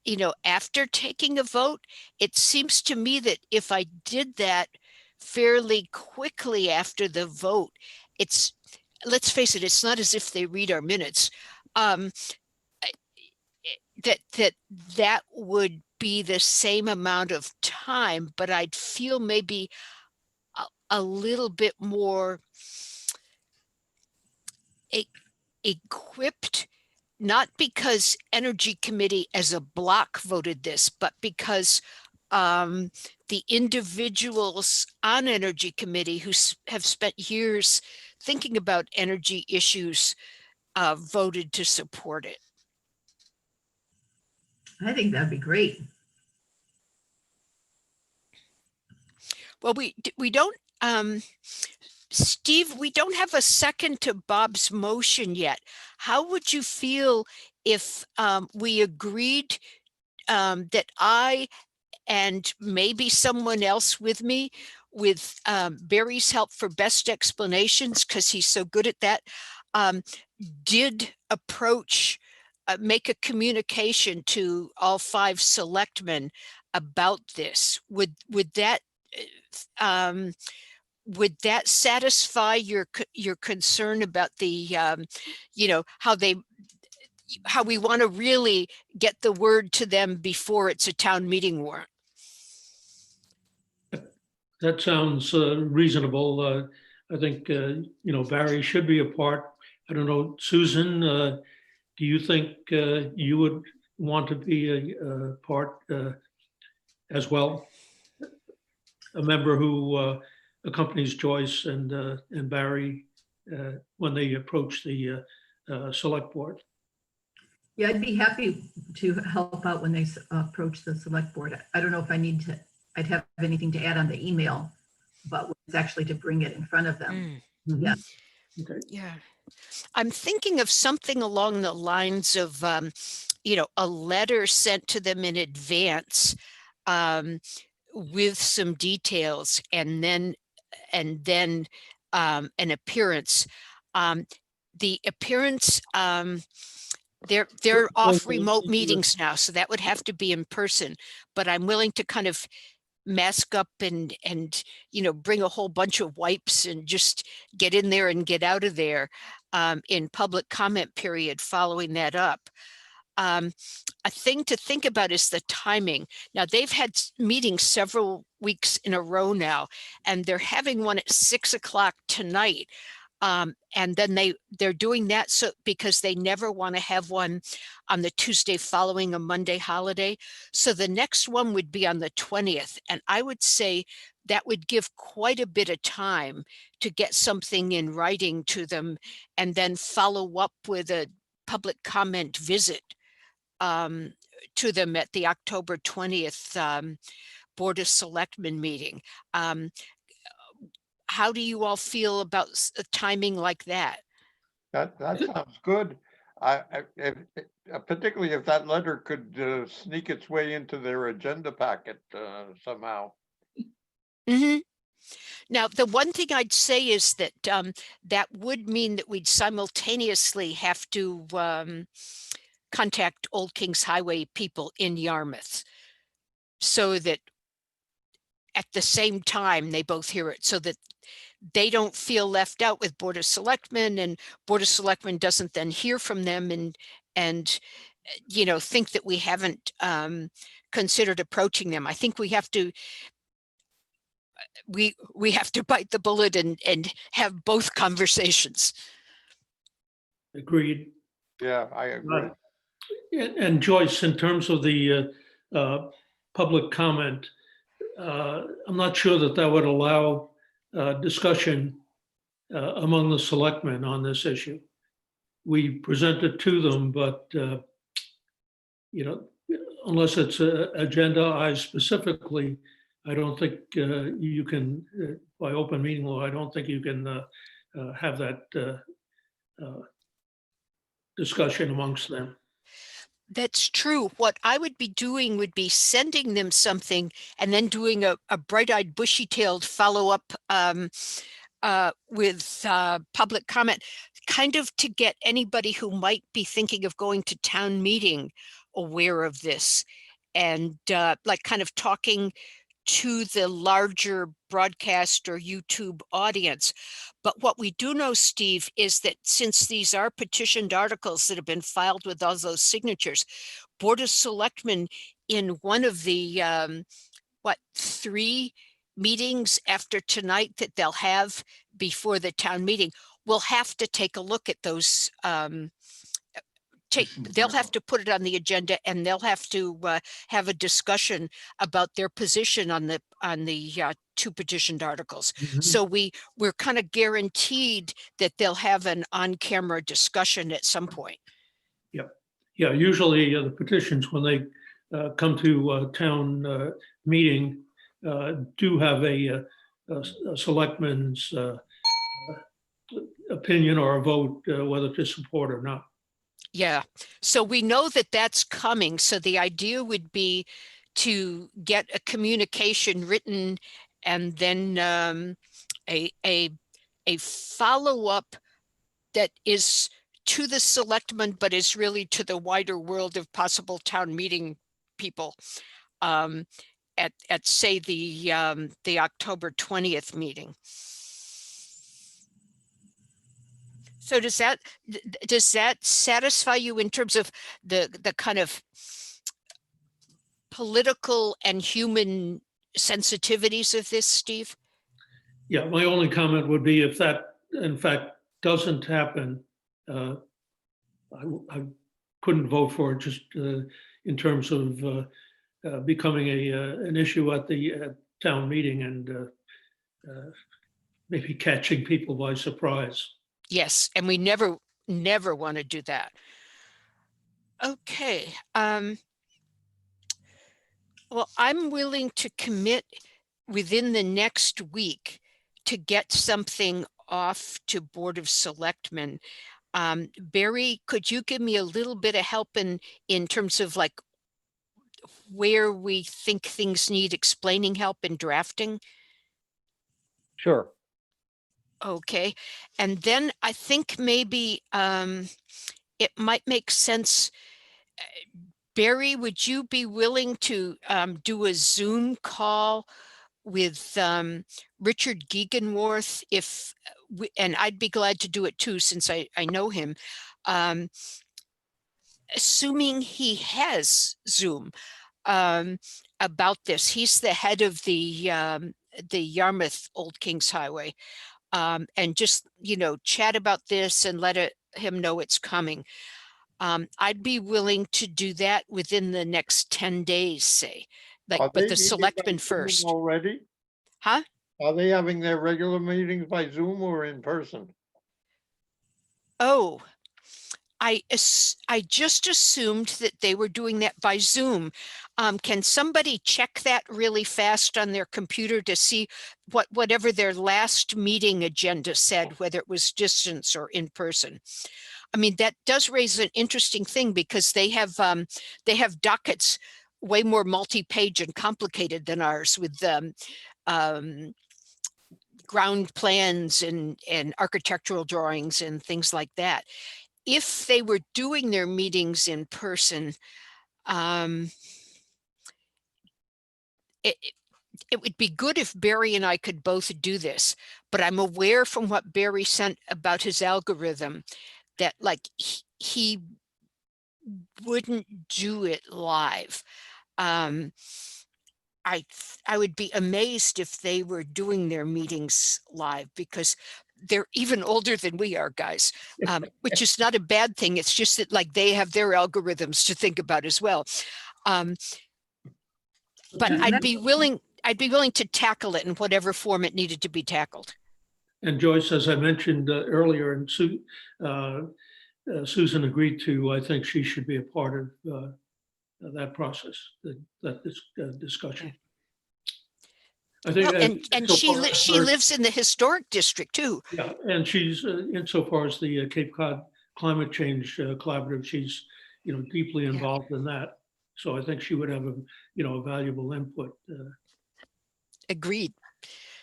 you know, after taking a vote? It seems to me that if I did that fairly quickly after the vote, let's face it, it's not as if they read our minutes. That would be the same amount of time, but I'd feel maybe a little bit more equipped, not because Energy Committee as a block voted this, but because the individuals on Energy Committee who have spent years thinking about energy issues voted to support it. I think that'd be great. Well, we don't, Steve, we don't have a second to Bob's motion yet. How would you feel if we agreed that I and maybe someone else with me, with Barry's help for best explanations, because he's so good at that, did approach, make a communication to all 5 selectmen about this? Would that satisfy your concern about the you know, how we want to really get the word to them before it's a town meeting warrant? That sounds reasonable. I think, you know, Barry should be a part. I don't know, Susan, do you think you would want to be a part as well? A member who accompanies Joyce and Barry when they approach the select board? Yeah, I'd be happy to help out when they approach the select board. I don't know if I'd have anything to add on the email, but it's actually to bring it in front of them. Yeah. Okay. Yeah. I'm thinking of something along the lines of, you know, a letter sent to them in advance with some details, and then an appearance. The appearance, they're off remote meetings now, so that would have to be in person, but I'm willing to kind of mask up and you know, bring a whole bunch of wipes and just get in there and get out of there in public comment period following that up. A thing to think about is the timing. Now, they've had meetings several weeks in a row now, and they're having one at 6 o'clock tonight. And then they're doing that so because they never want to have one on the Tuesday following a Monday holiday. So the next one would be on the 20th. And I would say that would give quite a bit of time to get something in writing to them and then follow up with a public comment visit to them at the October 20th Board of Selectmen meeting. How do you all feel about a timing like that? That sounds good. Particularly if that letter could sneak its way into their agenda packet somehow. Mm-hmm. Now, the one thing I'd say is that that would mean that we'd simultaneously have to contact Old Kings Highway people in Yarmouth so that at the same time they both hear it, so that they don't feel left out with Board of Selectmen, and Board of Selectmen doesn't then hear from them and you know, think that we haven't considered approaching them. I think we have to bite the bullet and have both conversations. Agreed. Yeah, I agree. And Joyce, in terms of the public comment, I'm not sure that would allow discussion among the selectmen on this issue. we present it to them, but, you know, unless it's agendized specifically, I don't think you can, by open meeting law, I don't think you can have that discussion amongst them. That's true. What I would be doing would be sending them something and then doing a bright-eyed, bushy-tailed follow-up with public comment, kind of to get anybody who might be thinking of going to town meeting aware of this, and like kind of talking to the larger broadcast or YouTube audience. But what we do know, Steve, is that since these are petitioned articles that have been filed with all those signatures, Board of Selectmen in one of the, 3 meetings after tonight that they'll have before the town meeting, will have to take a look at those, they'll have to put it on the agenda, and they'll have to have a discussion about their position on the 2 petitioned articles. So we're kind of guaranteed that they'll have an on-camera discussion at some point. Yeah, usually the petitions, when they come to town meeting, do have a selectman's opinion or a vote whether to support or not. Yeah, so we know that that's coming. So the idea would be to get a communication written, and then a follow-up that is to the selectmen, but is really to the wider world of possible town meeting people at say the October 20th meeting. So does that satisfy you in terms of the kind of political and human sensitivities of this, Steve? Yeah, my only comment would be, if that in fact doesn't happen, I couldn't vote for it, just in terms of becoming an issue at the town meeting, and maybe catching people by surprise. Yes, and we never want to do that. Okay. Well, I'm willing to commit within the next week to get something off to Board of Selectmen. Barry, could you give me a little bit of help in terms of like where we think things need explaining help in drafting? Sure. Okay, and then I think maybe it might make sense. Barry, would you be willing to do a Zoom call with Richard Gegenworth, and I'd be glad to do it too, since I know him, assuming he has Zoom, about this. He's the head of the Yarmouth Old Kings Highway. And just, chat about this and let him know it's coming. I'd be willing to do that within the next 10 days, say, Are but they the meeting selectmen by Zoom first. already? Huh? Are they having their regular meetings by Zoom or in person? Oh, I just assumed that they were doing that by Zoom. Can somebody check that really fast on their computer to see whatever their last meeting agenda said, whether it was distance or in person? I mean, that does raise an interesting thing, because they have dockets way more multi-page and complicated than ours, with ground plans and architectural drawings and things like that. If they were doing their meetings in person, it would be good if Barry and I could both do this, but I'm aware from what Barry sent about his algorithm that like he wouldn't do it live. I would be amazed if they were doing their meetings live, because they're even older than we are, guys, which is not a bad thing. It's just that like they have their algorithms to think about as well. But I'd be willing to tackle it in whatever form it needed to be tackled. And Joyce, as I mentioned earlier, and Sue, Susan agreed to, I think she should be a part of that process, that discussion. I think. Well, and so she far she her- lives in the historic district too. Yeah, and she's, insofar as the Cape Cod Climate Change Collaborative, she's, deeply involved in that. So I think she would have a valuable input. Agreed.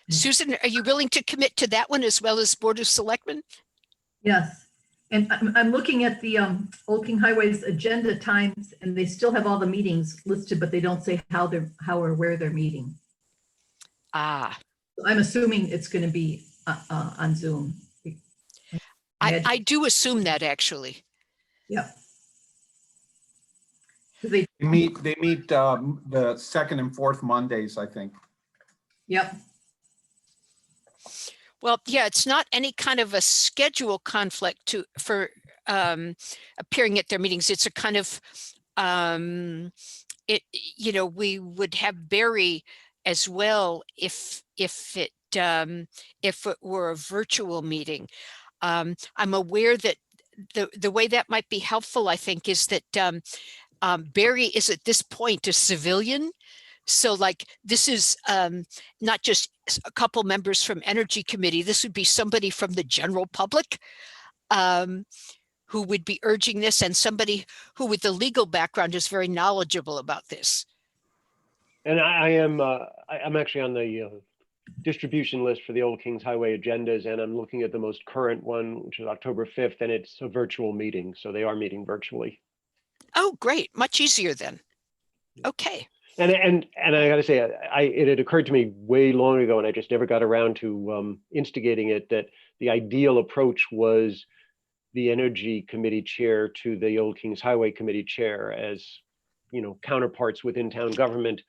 Susan, are you willing to commit to that one as well as Board of Selectmen? Yes. And I'm looking at the Old King Highway's agenda times, and they still have all the meetings listed, but they don't say how or where they're meeting. Ah, I'm assuming it's going to be on Zoom. I do assume that actually. Yep. 'Cause they, They meet the second and fourth Mondays, I think. yep. Well, yeah, it's not any kind of a schedule conflict for appearing at their meetings. It's a kind of we would have Barry as well if it were a virtual meeting. I'm aware that the way that might be helpful, I think, is that Barry is at this point a civilian. So like this is not just a couple members from Energy Committee, this would be somebody from the general public who would be urging this, and somebody who with the legal background is very knowledgeable about this. And I'm actually on the distribution list for the Old Kings Highway agendas, and I'm looking at the most current one, which is October 5th, and it's a virtual meeting. So they are meeting virtually. Oh, great. Much easier then. Okay. And I got to say, it had occurred to me way long ago, and I just never got around to instigating it, that the ideal approach was the Energy Committee chair to the Old Kings Highway Committee chair as, counterparts within town government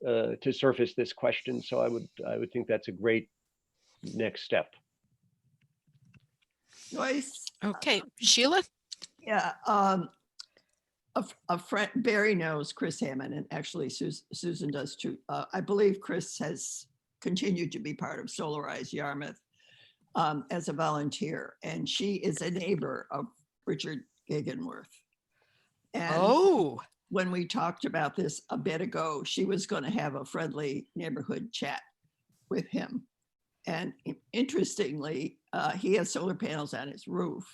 to surface this question. So I would think that's a great next step. Joyce? Okay. Sheila? Yeah, a friend, Barry knows Chris Hammond, and actually Susan does too. I believe Chris has continued to be part of Solarize Yarmouth as a volunteer, and she is a neighbor of Richard Gegenworth. And when we talked about this a bit ago, she was going to have a friendly neighborhood chat with him. And interestingly, he has solar panels on his roof.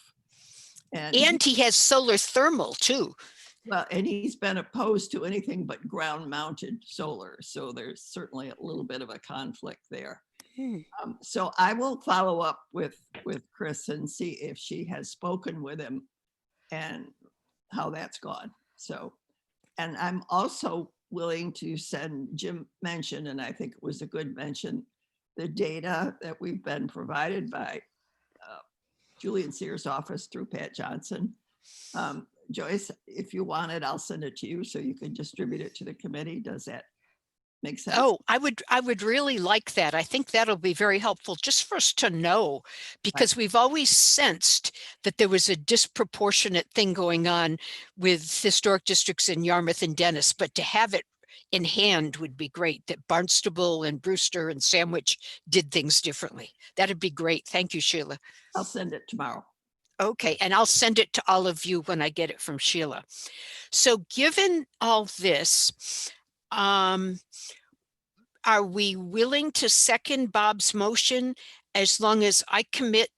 And he has solar thermal too. Well, and he's been opposed to anything but ground mounted solar. So there's certainly a little bit of a conflict there. So I will follow up with Chris and see if she has spoken with him and how that's gone. So, and I'm also willing to send, Jim mentioned, and I think it was a good mention, the data that we've been provided by Julian Sears' office through Pat Johnson. Joyce, if you want it, I'll send it to you so you can distribute it to the committee. Does that make sense? Oh, I would really like that. I think that'll be very helpful just for us to know, because we've always sensed that there was a disproportionate thing going on with historic districts in Yarmouth and Dennis, but to have it in hand would be great, that Barnstable and Brewster and Sandwich did things differently. That'd be great. Thank you, Sheila. I'll send it tomorrow. Okay, and I'll send it to all of you when I get it from Sheila. So given all this, are we willing to second Bob's motion as long as I commit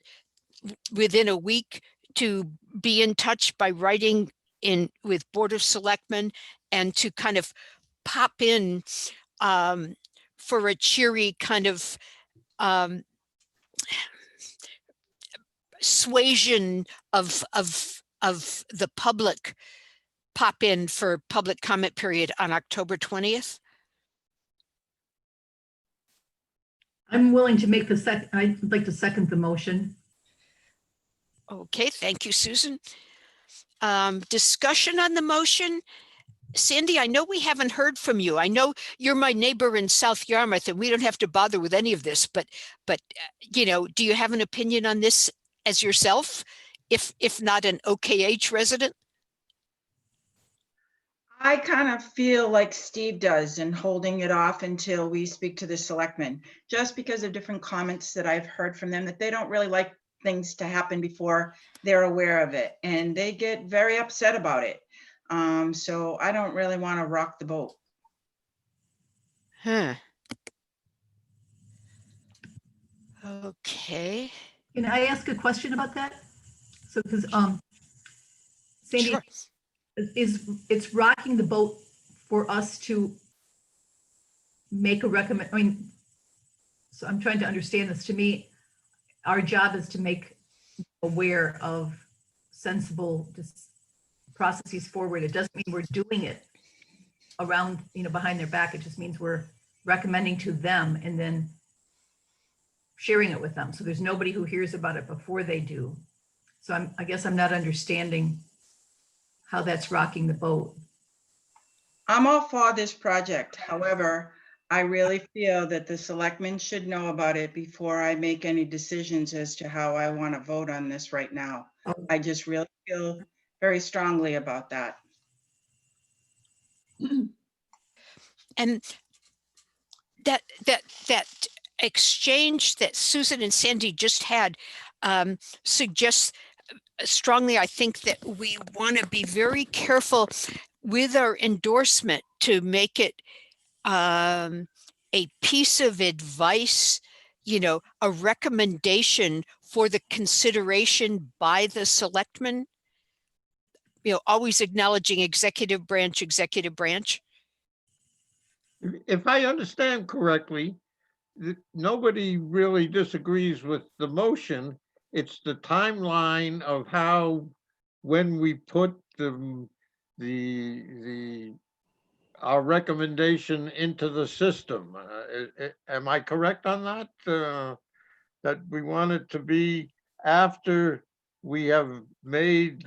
within a week to be in touch by writing in with Board of Selectmen and to kind of pop in for a cheery kind of suasion of the public, pop in for public comment period on October 20th? I'm willing to make I'd like to second the motion. Okay, thank you, Susan. Discussion on the motion. Sandy, I know we haven't heard from you. I know you're my neighbor in South Yarmouth and we don't have to bother with any of this, but do you have an opinion on this as yourself, if not an OKH resident? I kind of feel like Steve does in holding it off until we speak to the selectmen, just because of different comments that I've heard from them, that they don't really like things to happen before they're aware of it, and they get very upset about it. So I don't really want to rock the boat. Huh. Okay. Can I ask a question about that? So, because, Sandy, Sure. it's rocking the boat for us to make a recommend, I mean, so I'm trying to understand this. To me, our job is to make aware of sensible processes forward. It doesn't mean we're doing it around, behind their back. It just means we're recommending to them and then sharing it with them. So there's nobody who hears about it before they do. So I guess I'm not understanding how that's rocking the boat. I'm all for this project. However, I really feel that the selectmen should know about it before I make any decisions as to how I want to vote on this right now. I just really feel very strongly about that. And that exchange that Susan and Sandy just had suggests strongly, I think, that we want to be very careful with our endorsement to make it a piece of advice, a recommendation for the consideration by the selectmen, always acknowledging executive branch. If I understand correctly, nobody really disagrees with the motion. It's the timeline of how, when we put our recommendation into the system. Am I correct on that? That we want it to be after we have made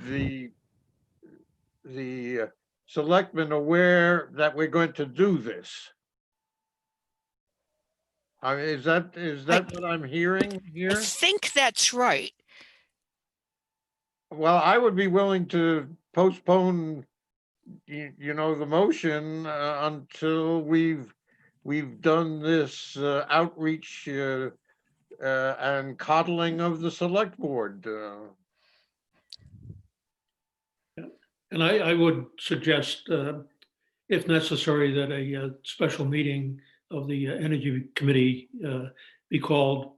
the selectmen aware that we're going to do this. I mean, is that what I'm hearing I here? think that's right. Well, I would be willing to postpone, the motion until we've done this outreach and coddling of the select board. And I would suggest, if necessary, that a special meeting of the Energy Committee be called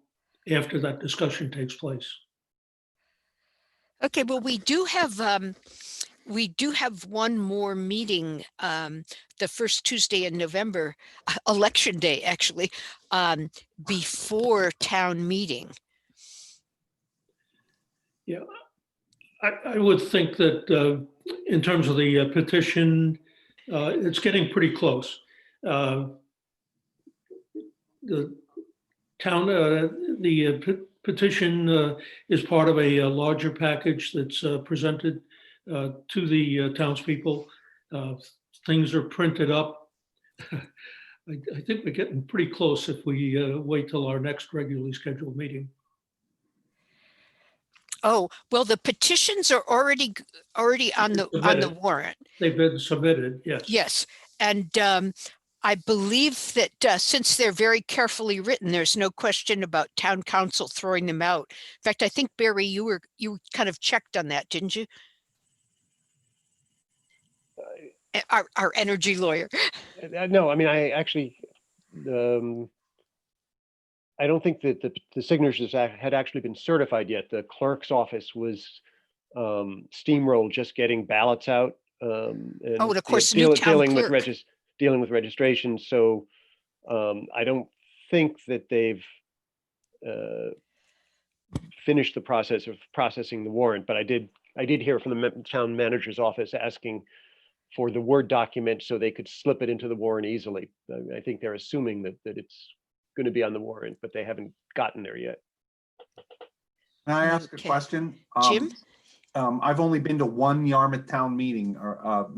after that discussion takes place. Okay, well, we do have one more meeting, the first Tuesday in November, election day, actually, before town meeting. Yeah, I would think that in terms of the petition, it's getting pretty close. The town, petition is part of a larger package that's presented to the townspeople. Things are printed up. I think we're getting pretty close if we wait till our next regularly scheduled meeting. Oh, well, the petitions are already on the Submitted. warrant. They've been submitted, yes. Yes, and I believe that since they're very carefully written, there's no question about town council throwing them out. In fact, I think, Barry, you kind of checked on that, didn't you? Our energy lawyer. No, I mean, I actually, I don't think that the signatures had actually been certified yet. The clerk's office was steamrolled just getting ballots out. And of course, new town dealing with clerk. dealing with registration. So I don't think that they've finished the process of processing the warrant, but I did hear from the town manager's office asking for the Word document so they could slip it into the warrant easily. I think they're assuming that it's going to be on the warrant, but they haven't gotten there yet. Can I ask a Okay. question? Jim? I've only been to one Yarmouth Town meeting, or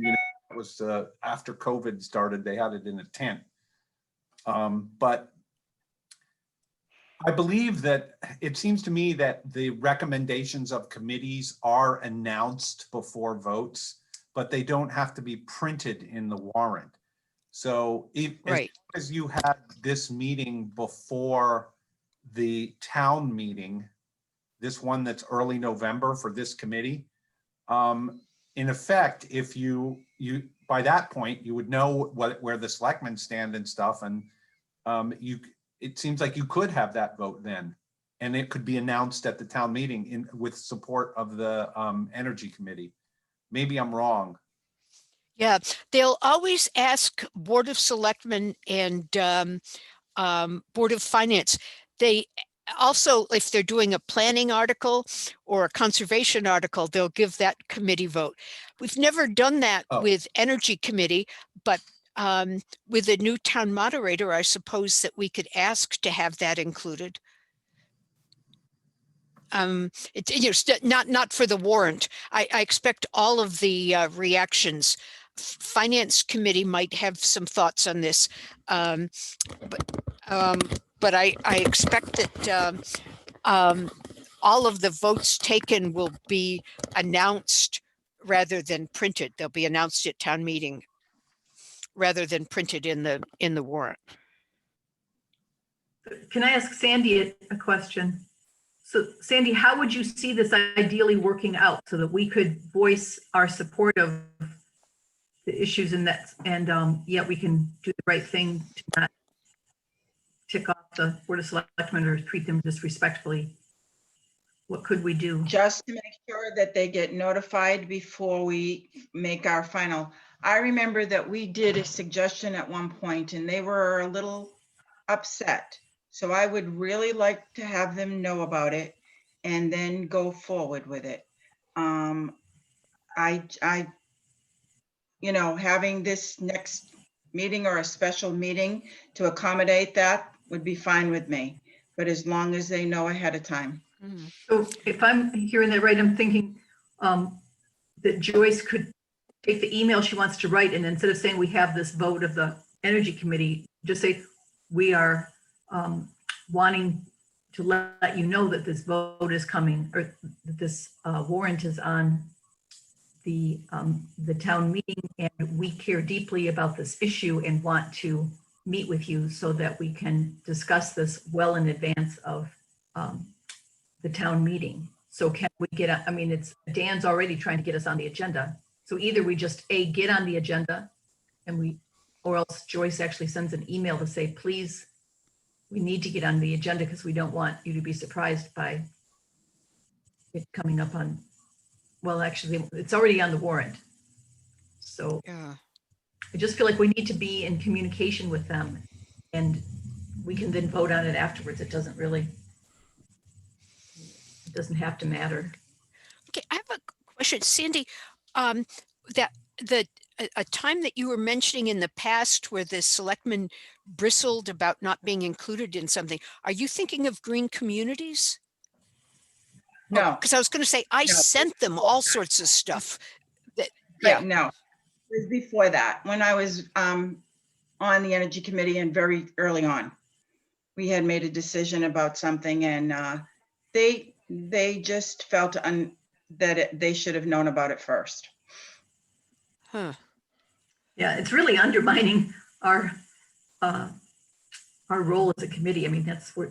it was after COVID started. They had it in a tent. But I believe that it seems to me that the recommendations of committees are announced before votes, but they don't have to be printed in the warrant. So if Right. as you had this meeting before the town meeting, this one that's early November for this committee. In effect, if you by that point, you would know where the selectmen stand and stuff, and it seems like you could have that vote then, and it could be announced at the town meeting with support of the Energy Committee. Maybe I'm wrong. Yeah, they'll always ask Board of Selectmen and Board of Finance. They also, if they're doing a planning article or a conservation article, they'll give that committee vote. We've never done that with Energy Committee, but with a new town moderator, I suppose that we could ask to have that included. It's not for the warrant. I expect all of the reactions. Finance Committee might have some thoughts on this, but I expect that all of the votes taken will be announced rather than printed. They'll be announced at town meeting rather than printed in the warrant. Can I ask Sandy a question? So Sandy, how would you see this ideally working out so that we could voice our support of the issues in that, and yet we can do the right thing to not tick off the Board of Selectmen or treat them disrespectfully? What could we do? Just to make sure that they get notified before we make our final. I remember that we did a suggestion at one point and they were a little upset. So I would really like to have them know about it and then go forward with it. Having this next meeting or a special meeting to accommodate that would be fine with me, but as long as they know ahead of time. So if I'm hearing that right, I'm thinking that Joyce could take the email she wants to write, and instead of saying we have this vote of the Energy Committee, just say we are wanting to let you know that this vote is coming, or that this warrant is on the town meeting, and we care deeply about this issue and want to meet with you so that we can discuss this well in advance of the town meeting. So can we get, Dan's already trying to get us on the agenda. So either we just get on the agenda and or else Joyce actually sends an email to say, please, we need to get on the agenda because we don't want you to be surprised by it coming up on, well, actually, it's already on the warrant. So Yeah. I just feel like we need to be in communication with them and we can then vote on it afterwards. It doesn't have to matter. Okay, I have a question, Sandy. That a time that you were mentioning in the past where the selectmen bristled about not being included in something. Are you thinking of green communities? No, Because I was going to say I sent them all sorts of stuff. right, no. It was before that, when I was on the Energy Committee and very early on. We had made a decision about something and they just felt that they should have known about it first. Huh. Yeah, it's really undermining our role as a committee. I mean, that's where.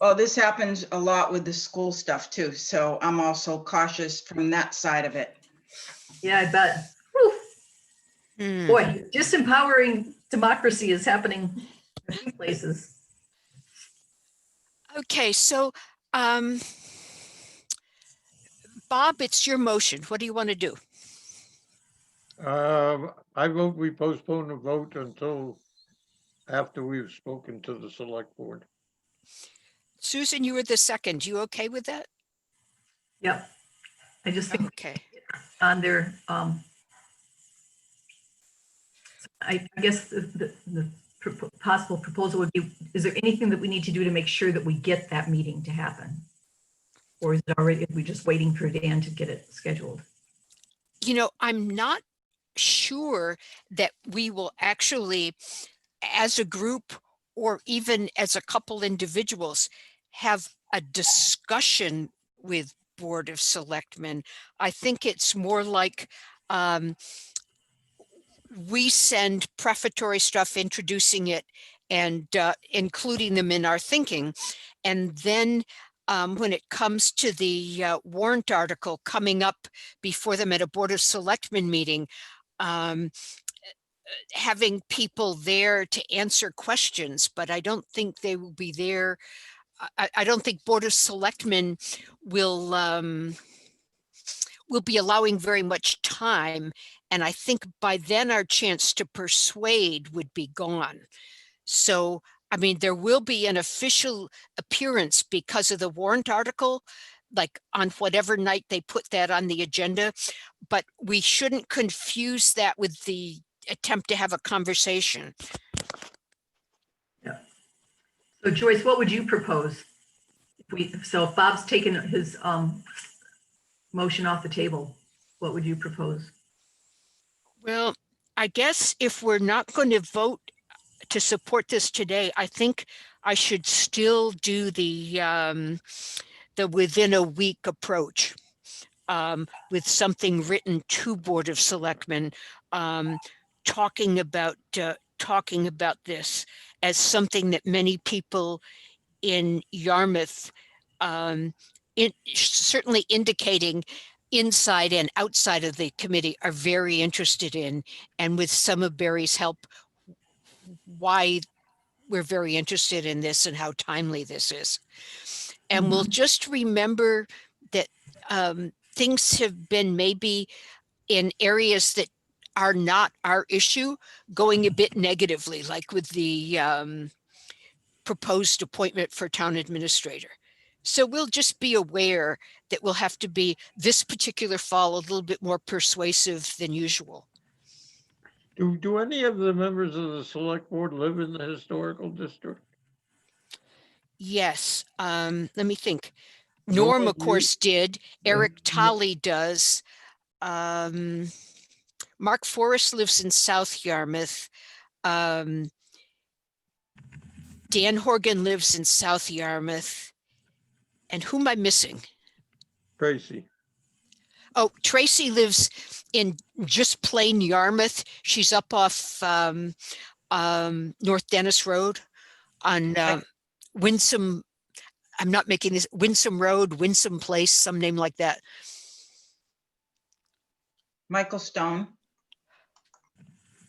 Oh, this happens a lot with the school stuff too. So I'm also cautious from that side of it. Yeah, I bet. Whew. Boy, disempowering democracy is happening in a few places. Okay, so Bob, it's your motion. What do you want to do? I vote we postpone the vote until after we've spoken to the select board. Susan, you were the second. You okay with that? Yep. I just think Okay. on their, I guess the possible proposal would be, is there anything that we need to do to make sure that we get that meeting to happen? Or is it already, are we just waiting for Dan to get it scheduled? I'm not sure that we will actually, as a group or even as a couple individuals, have a discussion with Board of Selectmen. I think it's more like we send prefatory stuff introducing it and including them in our thinking. And then when it comes to the warrant article coming up before them at a Board of Selectmen meeting, having people there to answer questions, but I don't think they will be there. I don't think Board of Selectmen will be allowing very much time. And I think by then our chance to persuade would be gone. So, I mean, there will be an official appearance because of the warrant article, like on whatever night they put that on the agenda, but we shouldn't confuse that with the attempt to have a conversation. So Joyce, what would you propose? So if Bob's taken his motion off the table, what would you propose? Well, I guess if we're not going to vote to support this today, I think I should still do the within a week approach with something written to Board of Selectmen, talking about this as something that many people in Yarmouth, certainly indicating inside and outside of the committee, are very interested in, and with some of Barry's help, why we're very interested in this and how timely this is. And we'll just remember that things have been maybe in areas that are not our issue going a bit negatively, like with the proposed appointment for town administrator. So we'll just be aware that we'll have to be this particular fall a little bit more persuasive than usual. Do any of the members of the select board live in the historical district? Yes, let me think. No, Norm, you- of course, did. Eric you- Tolley does. Mark Forrest lives in South Yarmouth. Dan Horgan lives in South Yarmouth. And who am I missing? Tracy. Oh, Tracy lives in just plain Yarmouth. She's up off North Dennis Road on Winsome. I'm not making this, Winsome Road, Winsome Place, some name like that. Michael Stone.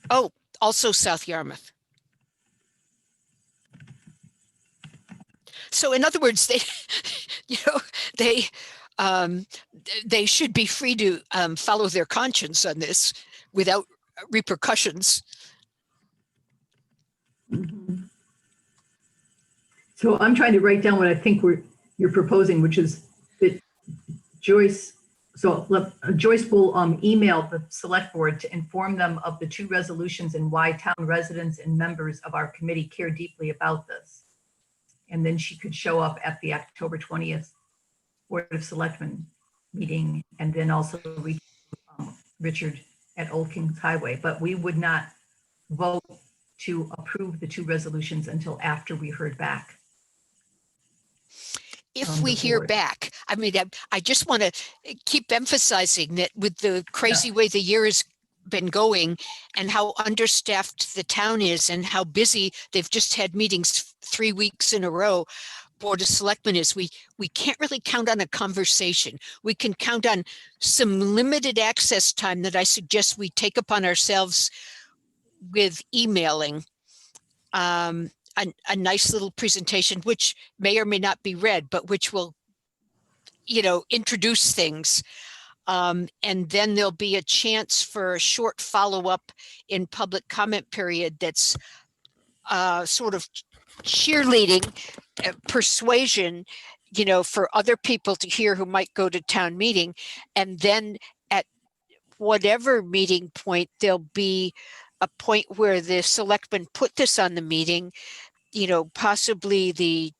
Oh, also South Yarmouth. So in other words, they, they should be free to follow their conscience on this without repercussions. So I'm trying to write down what I think you're proposing, which is that Joyce will email the select board to inform them of the 2 resolutions and why town residents and members of our committee care deeply about this. And then she could show up at the October 20th Board of Selectmen meeting, and then also reach Richard at Old Kings Highway. But we would not vote to approve the 2 resolutions until after we heard back. If we hear board. back, I mean, I just want to keep emphasizing that with the crazy way the year has been going and how understaffed the town is and how busy they've just had meetings 3 weeks in a row, Board of Selectmen is, we can't really count on a conversation. We can count on some limited access time that I suggest we take upon ourselves with emailing a nice little presentation, which may or may not be read, but which will, introduce things. And then there'll be a chance for a short follow-up in public comment period that's sort of cheerleading, persuasion, for other people to hear who might go to town meeting. And then at whatever meeting point, there'll be a point where the selectmen put this on the meeting, possibly the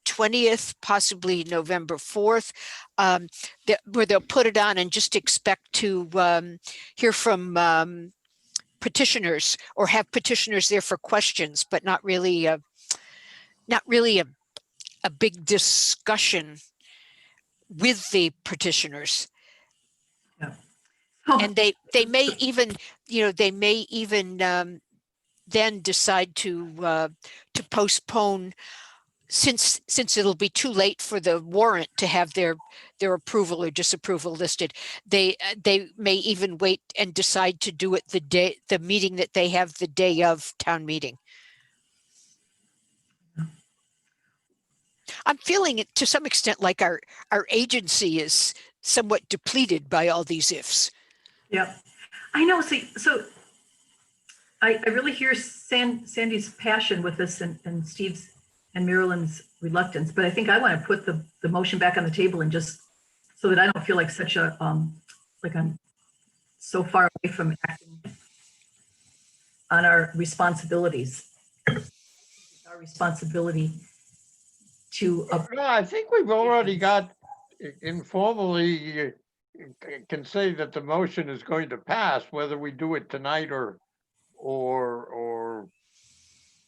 20th, possibly November 4th, where they'll put it on and just expect to hear from petitioners or have petitioners there for questions, but not really a big discussion with the petitioners. Oh, And they may even, then decide to postpone since it'll be too late for the warrant to have their approval or disapproval listed, they may even wait and decide to do it the meeting that they have the day of town meeting. I'm feeling it to some extent like our agency is somewhat depleted by all these ifs. Yep. I know. See, so I really hear Sandy's passion with this and Steve's and Marilyn's reluctance, but I think I want to put the motion back on the table and just so that I don't feel like such a, like I'm so far away from acting on our responsibilities. It's our responsibility to, No, I think we've already got informally can say that the motion is going to pass, whether we do it tonight or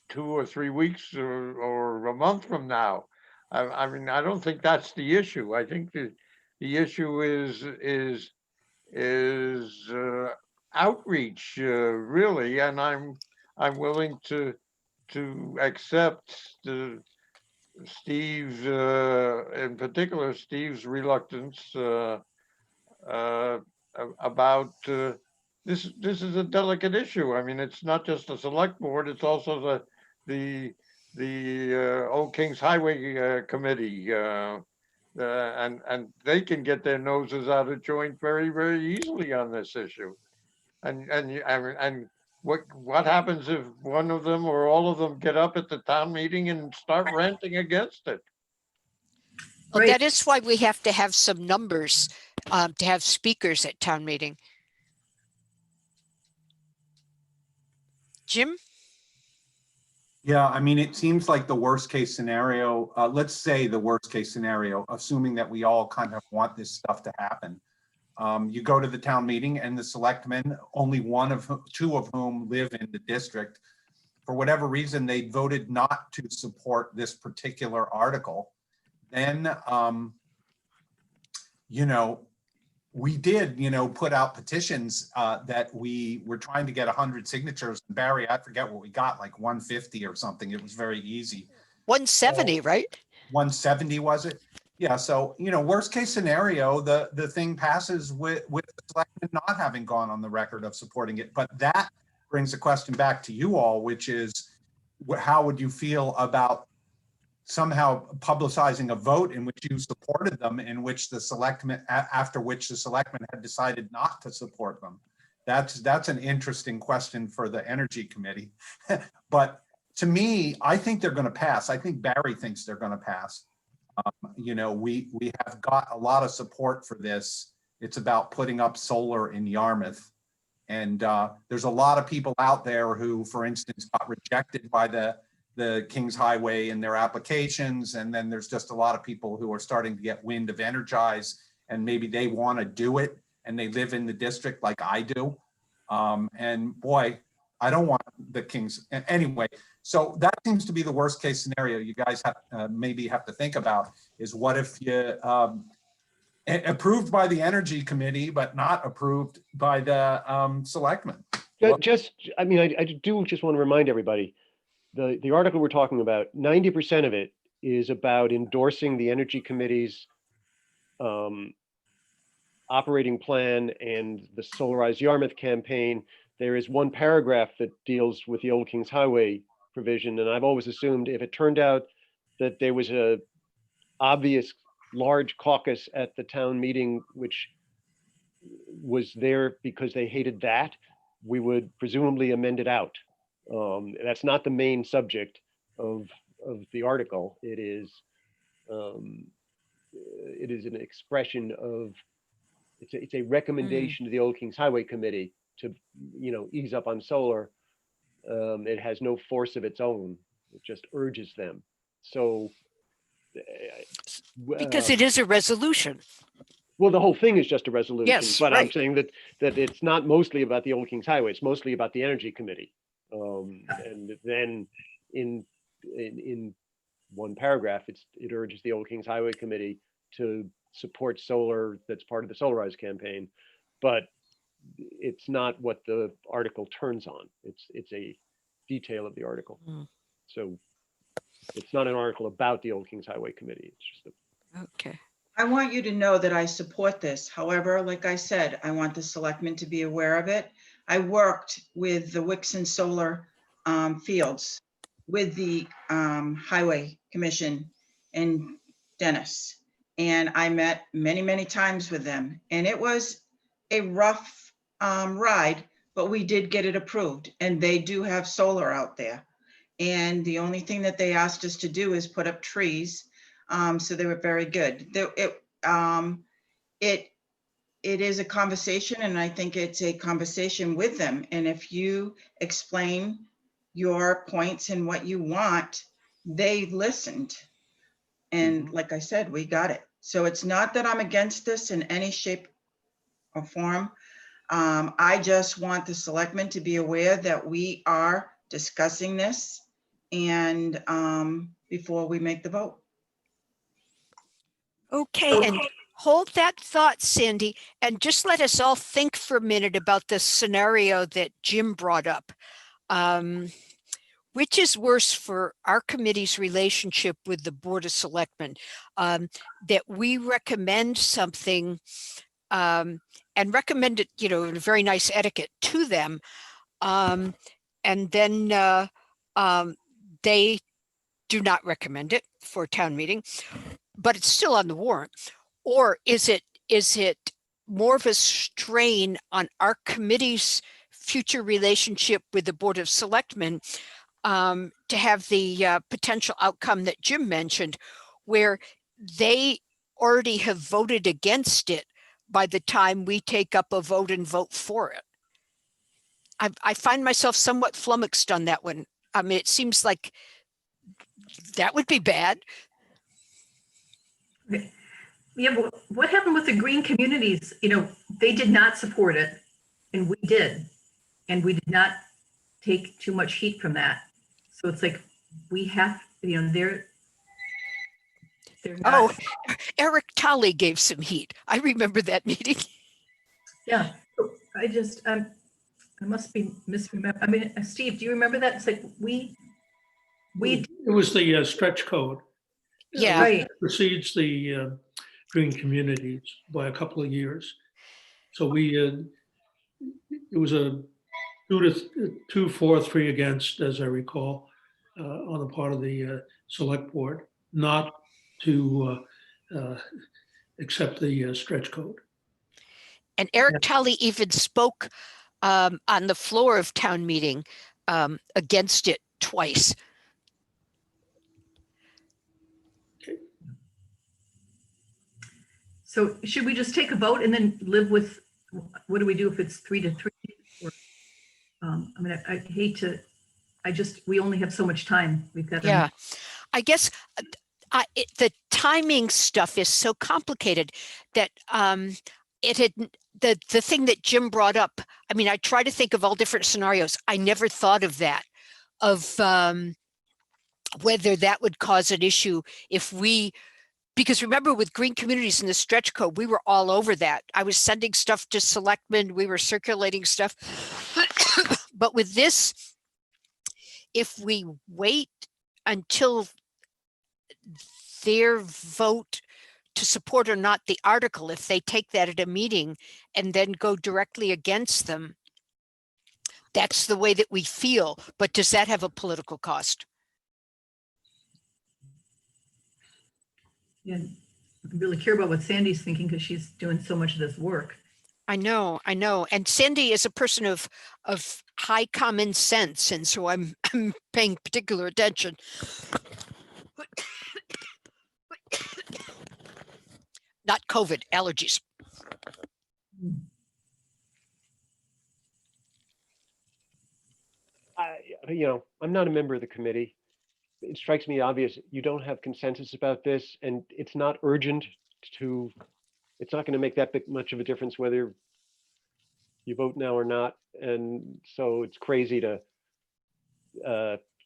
2 or 3 weeks or a month from now. I mean, I don't think that's the issue. I think the issue is outreach, really, and I'm willing to accept Steve's, in particular, Steve's reluctance about this. This is a delicate issue. I mean, it's not just the select board; it's also the Old Kings Highway Committee, and they can get their noses out of joint very, very easily on this issue. And what happens if one of them or all of them get up at the town meeting and start ranting against it? Well, Right. that is why we have to have some numbers to have speakers at town meeting. Jim? Yeah, I mean, it seems like the worst case scenario, let's say the worst case scenario, assuming that we all kind of want this stuff to happen. You go to the town meeting and the selectmen, only two of whom live in the district, for whatever reason, they voted not to support this particular article. Then, we did, put out petitions that we were trying to get 100 signatures. Barry, I forget what we got, like 150 or something. It was very easy. 170, right? 170, was it? Yeah, so, worst case scenario, the thing passes with the selectmen not having gone on the record of supporting it. But that brings a question back to you all, which is, how would you feel about somehow publicizing a vote in which you supported them, in which the selectmen, after which the selectmen had decided not to support them? That's an interesting question for the Energy Committee. But to me, I think they're going to pass. I think Barry thinks they're going to pass. We have got a lot of support for this. It's about putting up solar in Yarmouth. And there's a lot of people out there who, for instance, got rejected by the Kings Highway in their applications. And then there's just a lot of people who are starting to get wind of Energize, and maybe they want to do it and they live in the district like I do. And boy, I don't want the Kings anyway. So that seems to be the worst case scenario you guys have maybe have to think about, is what if you approved by the Energy Committee, but not approved by the selectmen? I do just want to remind everybody, the article we're talking about, 90% of it is about endorsing the Energy Committee's operating plan and the Solarize Yarmouth campaign. There is one paragraph that deals with the Old Kings Highway provision, and I've always assumed if it turned out that there was a obvious large caucus at the town meeting which was there because they hated that, we would presumably amend it out. That's not the main subject of the article. It is an expression of, it's a recommendation to the Old Kings Highway Committee to, ease up on solar. It has no force of its own. It just urges them. So, Because it is a resolution. well, the whole thing is just a resolution. Yes, but I'm right. saying that it's not mostly about the Old Kings Highway. It's mostly about the Energy Committee. And then in one paragraph, it urges the Old Kings Highway Committee to support solar that's part of the Solarize campaign. But it's not what the article turns on. It's a detail of the article. Mm. So It's not an article about the Old Kings Highway Committee. It's just Okay. I want you to know that I support this. However, like I said, I want the selectmen to be aware of it. I worked with the Wixon Solar fields with the Highway Commission in Dennis. And I met many, many times with them. And it was a rough ride, but we did get it approved. And they do have solar out there. And the only thing that they asked us to do is put up trees. So they were very good. It is a conversation, and I think it's a conversation with them. And if you explain your points and what you want, they listened. And like I said, we got it. So it's not that I'm against this in any shape or form. I just want the selectmen to be aware that we are discussing this and before we make the vote. Okay, and hold that thought, Sandy, and just let us all think for a minute about the scenario that Jim brought up. Which is worse for our committee's relationship with the Board of Selectmen? That we recommend something and recommend it, in a very nice etiquette to them. And then they do not recommend it for town meeting, but it's still on the warrant. Or is it more of a strain on our committee's future relationship with the Board of Selectmen to have the potential outcome that Jim mentioned, where they already have voted against it by the time we take up a vote and vote for it? I find myself somewhat flummoxed on that one. I mean, it seems like that would be bad. Yeah, but what happened with the green communities? They did not support it, and we did. And we did not take too much heat from that. So it's like, we have, they're not. Oh, Eric Tolley gave some heat. I remember that meeting. Yeah, I just, I must be misremember. I mean, Steve, do you remember that? It's like, we, It was the stretch code. Yeah. right, Precedes the green communities by a couple of years. So it was a 2-4-3 against, as I recall, on the part of the select board, not to accept the stretch code. And Eric Tolley even spoke on the floor of town meeting against it twice. so should we just take a vote and then live with, what do we do if it's 3-3? Or, I mean, I hate to, we only have so much time. We've got. Yeah, I guess the timing stuff is so complicated that the thing that Jim brought up, I mean, I try to think of all different scenarios. I never thought of that, of whether that would cause an issue because remember with green communities in the stretch code, we were all over that. I was sending stuff to selectmen, we were circulating stuff. But with this, if we wait until their vote to support or not the article, if they take that at a meeting and then go directly against them, that's the way that we feel. But does that have a political cost? Yeah, I really care about what Sandy's thinking because she's doing so much of this work. I know. And Sandy is a person of high common sense. And so I'm paying particular attention. Not COVID, allergies. I'm not a member of the committee. It strikes me obvious, you don't have consensus about this, and it's not urgent it's not going to make that much of a difference whether you vote now or not. And so it's crazy to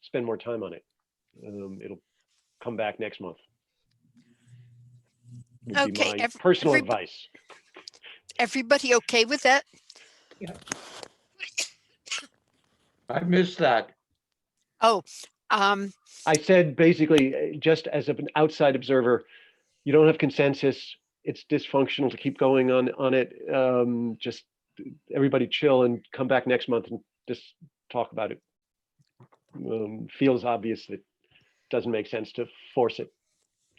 spend more time on it. It'll come back next month. Would be Okay, my personal everybody- advice. Everybody okay with that? I missed that. Oh, I said basically, just as an outside observer, you don't have consensus. It's dysfunctional to keep going on it. Just everybody chill and come back next month and just talk about it. Feels obvious that it doesn't make sense to force it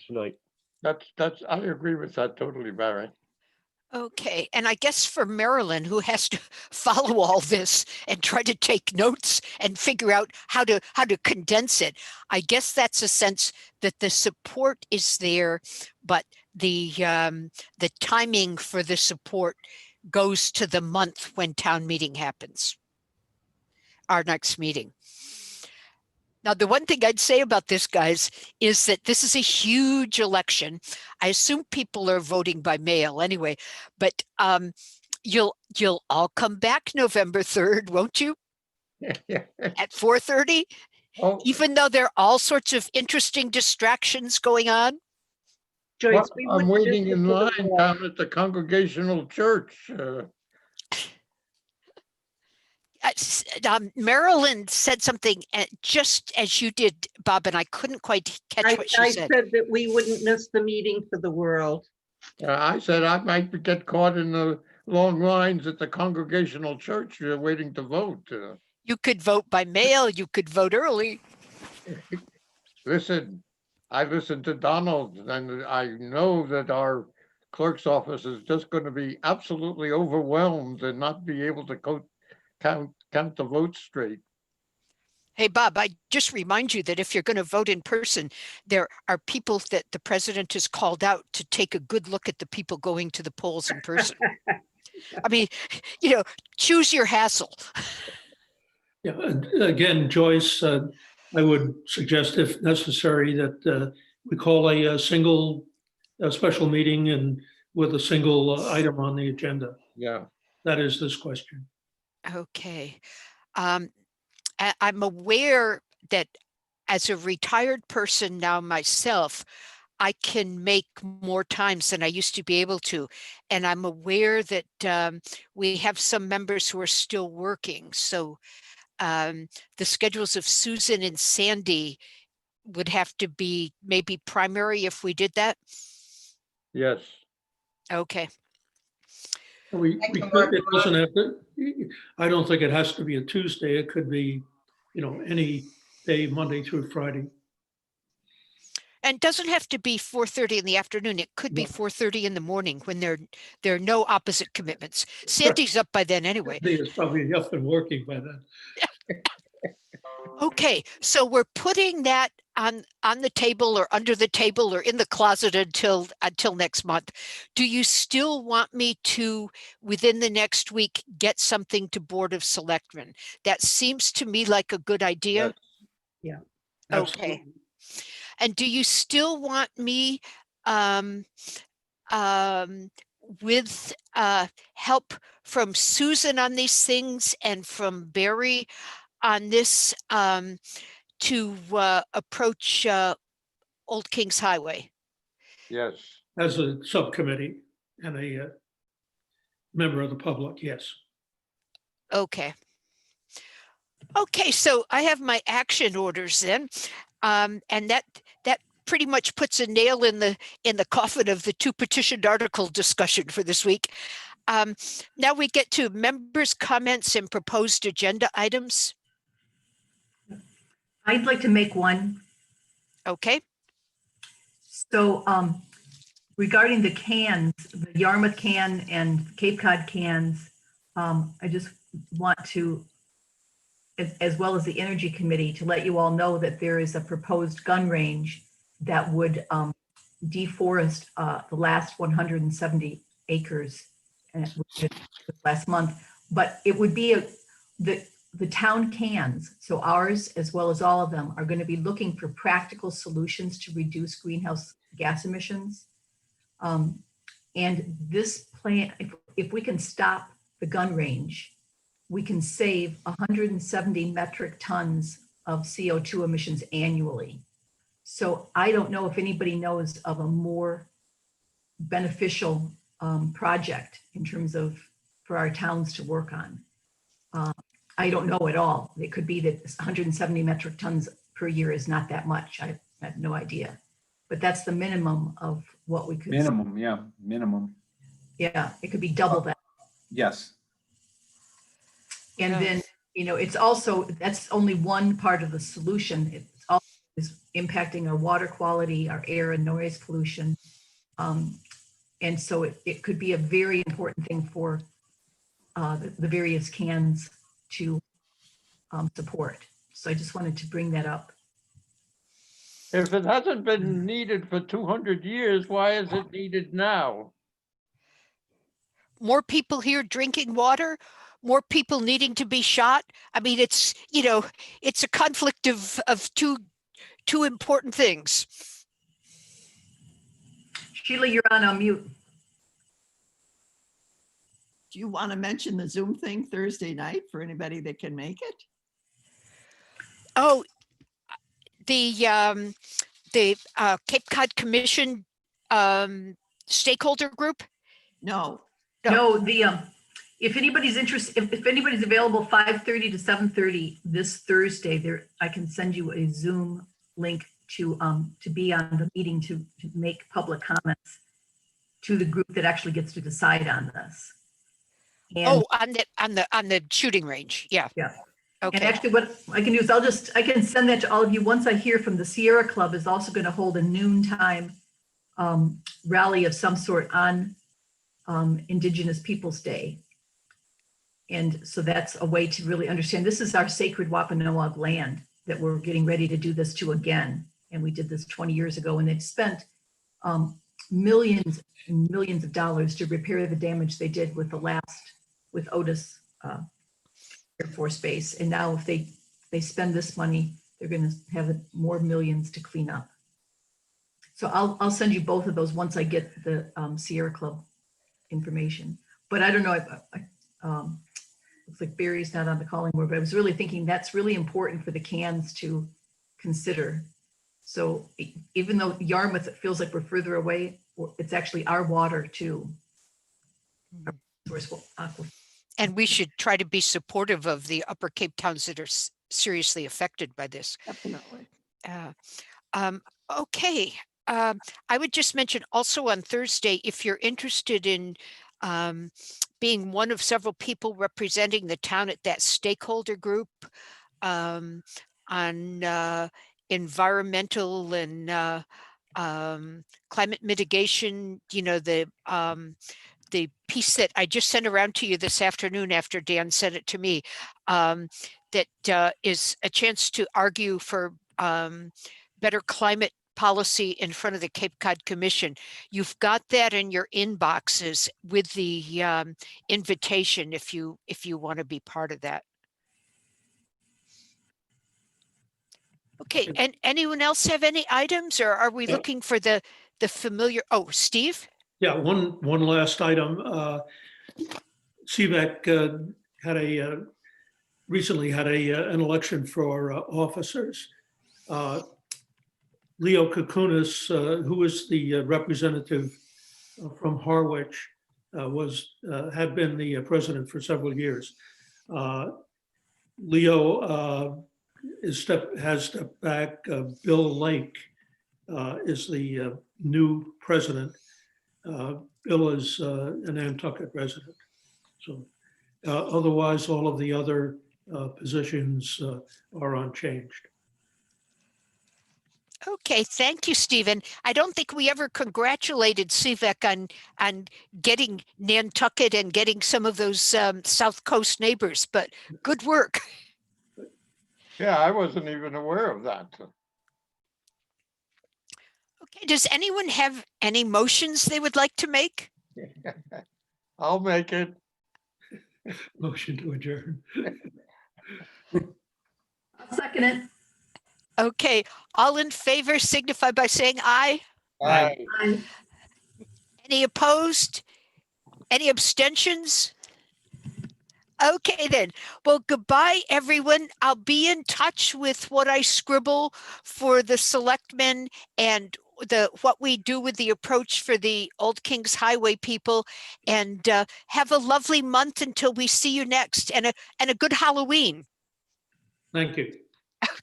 tonight. I agree with that totally, Barry. Okay, and I guess for Marilyn, who has to follow all this and try to take notes and figure out how to condense it, I guess that's a sense that the support is there, but the timing for the support goes to the month when town meeting happens, our next meeting. Now, the one thing I'd say about this, guys, is that this is a huge election. I assume people are voting by mail anyway, but you'll all come back November 3rd, won't you? At 4:30, Oh, even though there are all sorts of interesting distractions going on. Joyce, well, we I'm wouldn't miss waiting it in for the line wall. down at the Congregational Church. Marilyn said something just as you did, Bob, and I couldn't quite catch what she I said. said that we wouldn't miss the meeting for the world. I said I might get caught in the long lines at the Congregational Church waiting to vote. You could vote by mail, you could vote early. Listen, I listened to Donald, and I know that our clerk's office is just going to be absolutely overwhelmed and not be able to count the votes straight. Hey, Bob, I just remind you that if you're going to vote in person, there are people that the president has called out to take a good look at the people going to the polls in person. I mean, choose your hassle. Yeah, again, Joyce, I would suggest if necessary that we call a special meeting and with a single item on the agenda. Yeah. That is this question. Okay. I'm aware that as a retired person now myself, I can make more times than I used to be able to. And I'm aware that we have some members who are still working. So the schedules of Susan and Sandy would have to be maybe primary if we did that. Yes. Okay. I can work It doesn't have to, I don't think it has to be a Tuesday. It could be, any day, Monday through Friday. And it doesn't have to be 4:30 in the afternoon. It could be No. 4:30 in the morning when there are no opposite commitments. Sandy's up by then anyway. It's probably up and working by then. Okay, so we're putting that on the table or under the table or in the closet until next month. Do you still want me to, within the next week, get something to Board of Selectmen? That seems to me like a good idea. Yeah. Okay. Absolutely. And do you still want me with help from Susan on these things and from Barry on this to approach Old Kings Highway? Yes. As a subcommittee and a member of the public, yes. Okay. Okay, so I have my action orders then. And that pretty much puts a nail in the coffin of the 2 petitioned article discussion for this week. Now we get to members' comments and proposed agenda items. I'd like to make one. Okay. So regarding the cans, the Yarmouth can and Cape Cod cans, I just want to, as well as the Energy Committee, to let you all know that there is a proposed gun range that would deforest the last 170 acres last month. But it would be the town cans, so ours as well as all of them, are going to be looking for practical solutions to reduce greenhouse gas emissions. And this plan, if we can stop the gun range, we can save 170 metric tons of CO2 emissions annually. So I don't know if anybody knows of a more beneficial project in terms of for our towns to work on. I don't know at all. It could be that 170 metric tons per year is not that much. I have no idea. But that's the minimum of what we could. Minimum, yeah, minimum. Yeah, it could be double that. Yes. And Yeah. then, you know, it's also, that's only one part of the solution. It's also is impacting our water quality, our air and noise pollution. And so it could be a very important thing for the various cans to support. So I just wanted to bring that up. If it hasn't been needed for 200 years, why is it needed now? More people here drinking water, more people needing to be shot. I mean, it's, you know, it's a conflict of two important things. Sheila, you're on mute. Do you want to mention the Zoom thing Thursday night for anybody that can make it? Oh, the Cape Cod Commission stakeholder group. No, No, if anybody's interested, if anybody's available 5:30 to 7:30 this Thursday, there, I can send you a Zoom link to be on the meeting to make public comments to the group that actually gets to decide on this. And, Oh, on the shooting range. Yeah. Yeah. And Okay. actually what I can do is I can send that to all of you. Once I hear from the Sierra Club is also going to hold a noontime rally of some sort on Indigenous Peoples Day. And so that's a way to really understand, this is our sacred Wampanoag land that we're getting ready to do this to again. And we did this 20 years ago, and they've spent millions and millions of dollars to repair the damage they did with with Otis Air Force Base. And now if they spend this money, they're going to have more millions to clean up. So I'll send you both of those once I get the Sierra Club information. But I don't know, looks like Barry's not on the calling board, but I was really thinking that's really important for the cans to consider. So even though Yarmouth, it feels like we're further away, it's actually our water too. Our resource aquifer. And we should try to be supportive of the Upper Cape towns that are seriously affected by this. definitely. Okay. I would just mention also on Thursday, if you're interested in being one of several people representing the town at that stakeholder group on environmental and climate mitigation, you know, the piece that I just sent around to you this afternoon after Dan sent it to me, that is a chance to argue for better climate policy in front of the Cape Cod Commission. You've got that in your inboxes with the invitation if you want to be part of that. Okay, and anyone else have any items, or are we Yeah. looking for the familiar? Oh, Steve? Yeah, one last item. CVAC recently had an election for officers. Leo Kukunis, who is the representative from Harwich, had been the president for several years. Leo has stepped back. Bill Lake is the new president. Bill is a Nantucket resident. So otherwise, all of the other positions are unchanged. Okay, thank you, Stephen. I don't think we ever congratulated CVEC on getting Nantucket and getting some of those South Coast neighbors, but good work. Yeah, I wasn't even aware of that. Okay, does anyone have any motions they would like to make? I'll make it. Motion to adjourn. I'll second it. Okay, all in favor signify by saying aye. Aye. Any opposed? Any abstentions? Okay then. Well, goodbye, everyone. I'll be in touch with what I scribble for the selectmen and what we do with the approach for the Old Kings Highway people. And have a lovely month until we see you next, and a good Halloween. Thank you.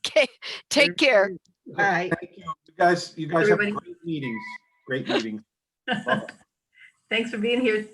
Okay, Take care. Bye. Thank you. You guys have Everybody. great meetings. Great meetings. Love it. Thanks for being here.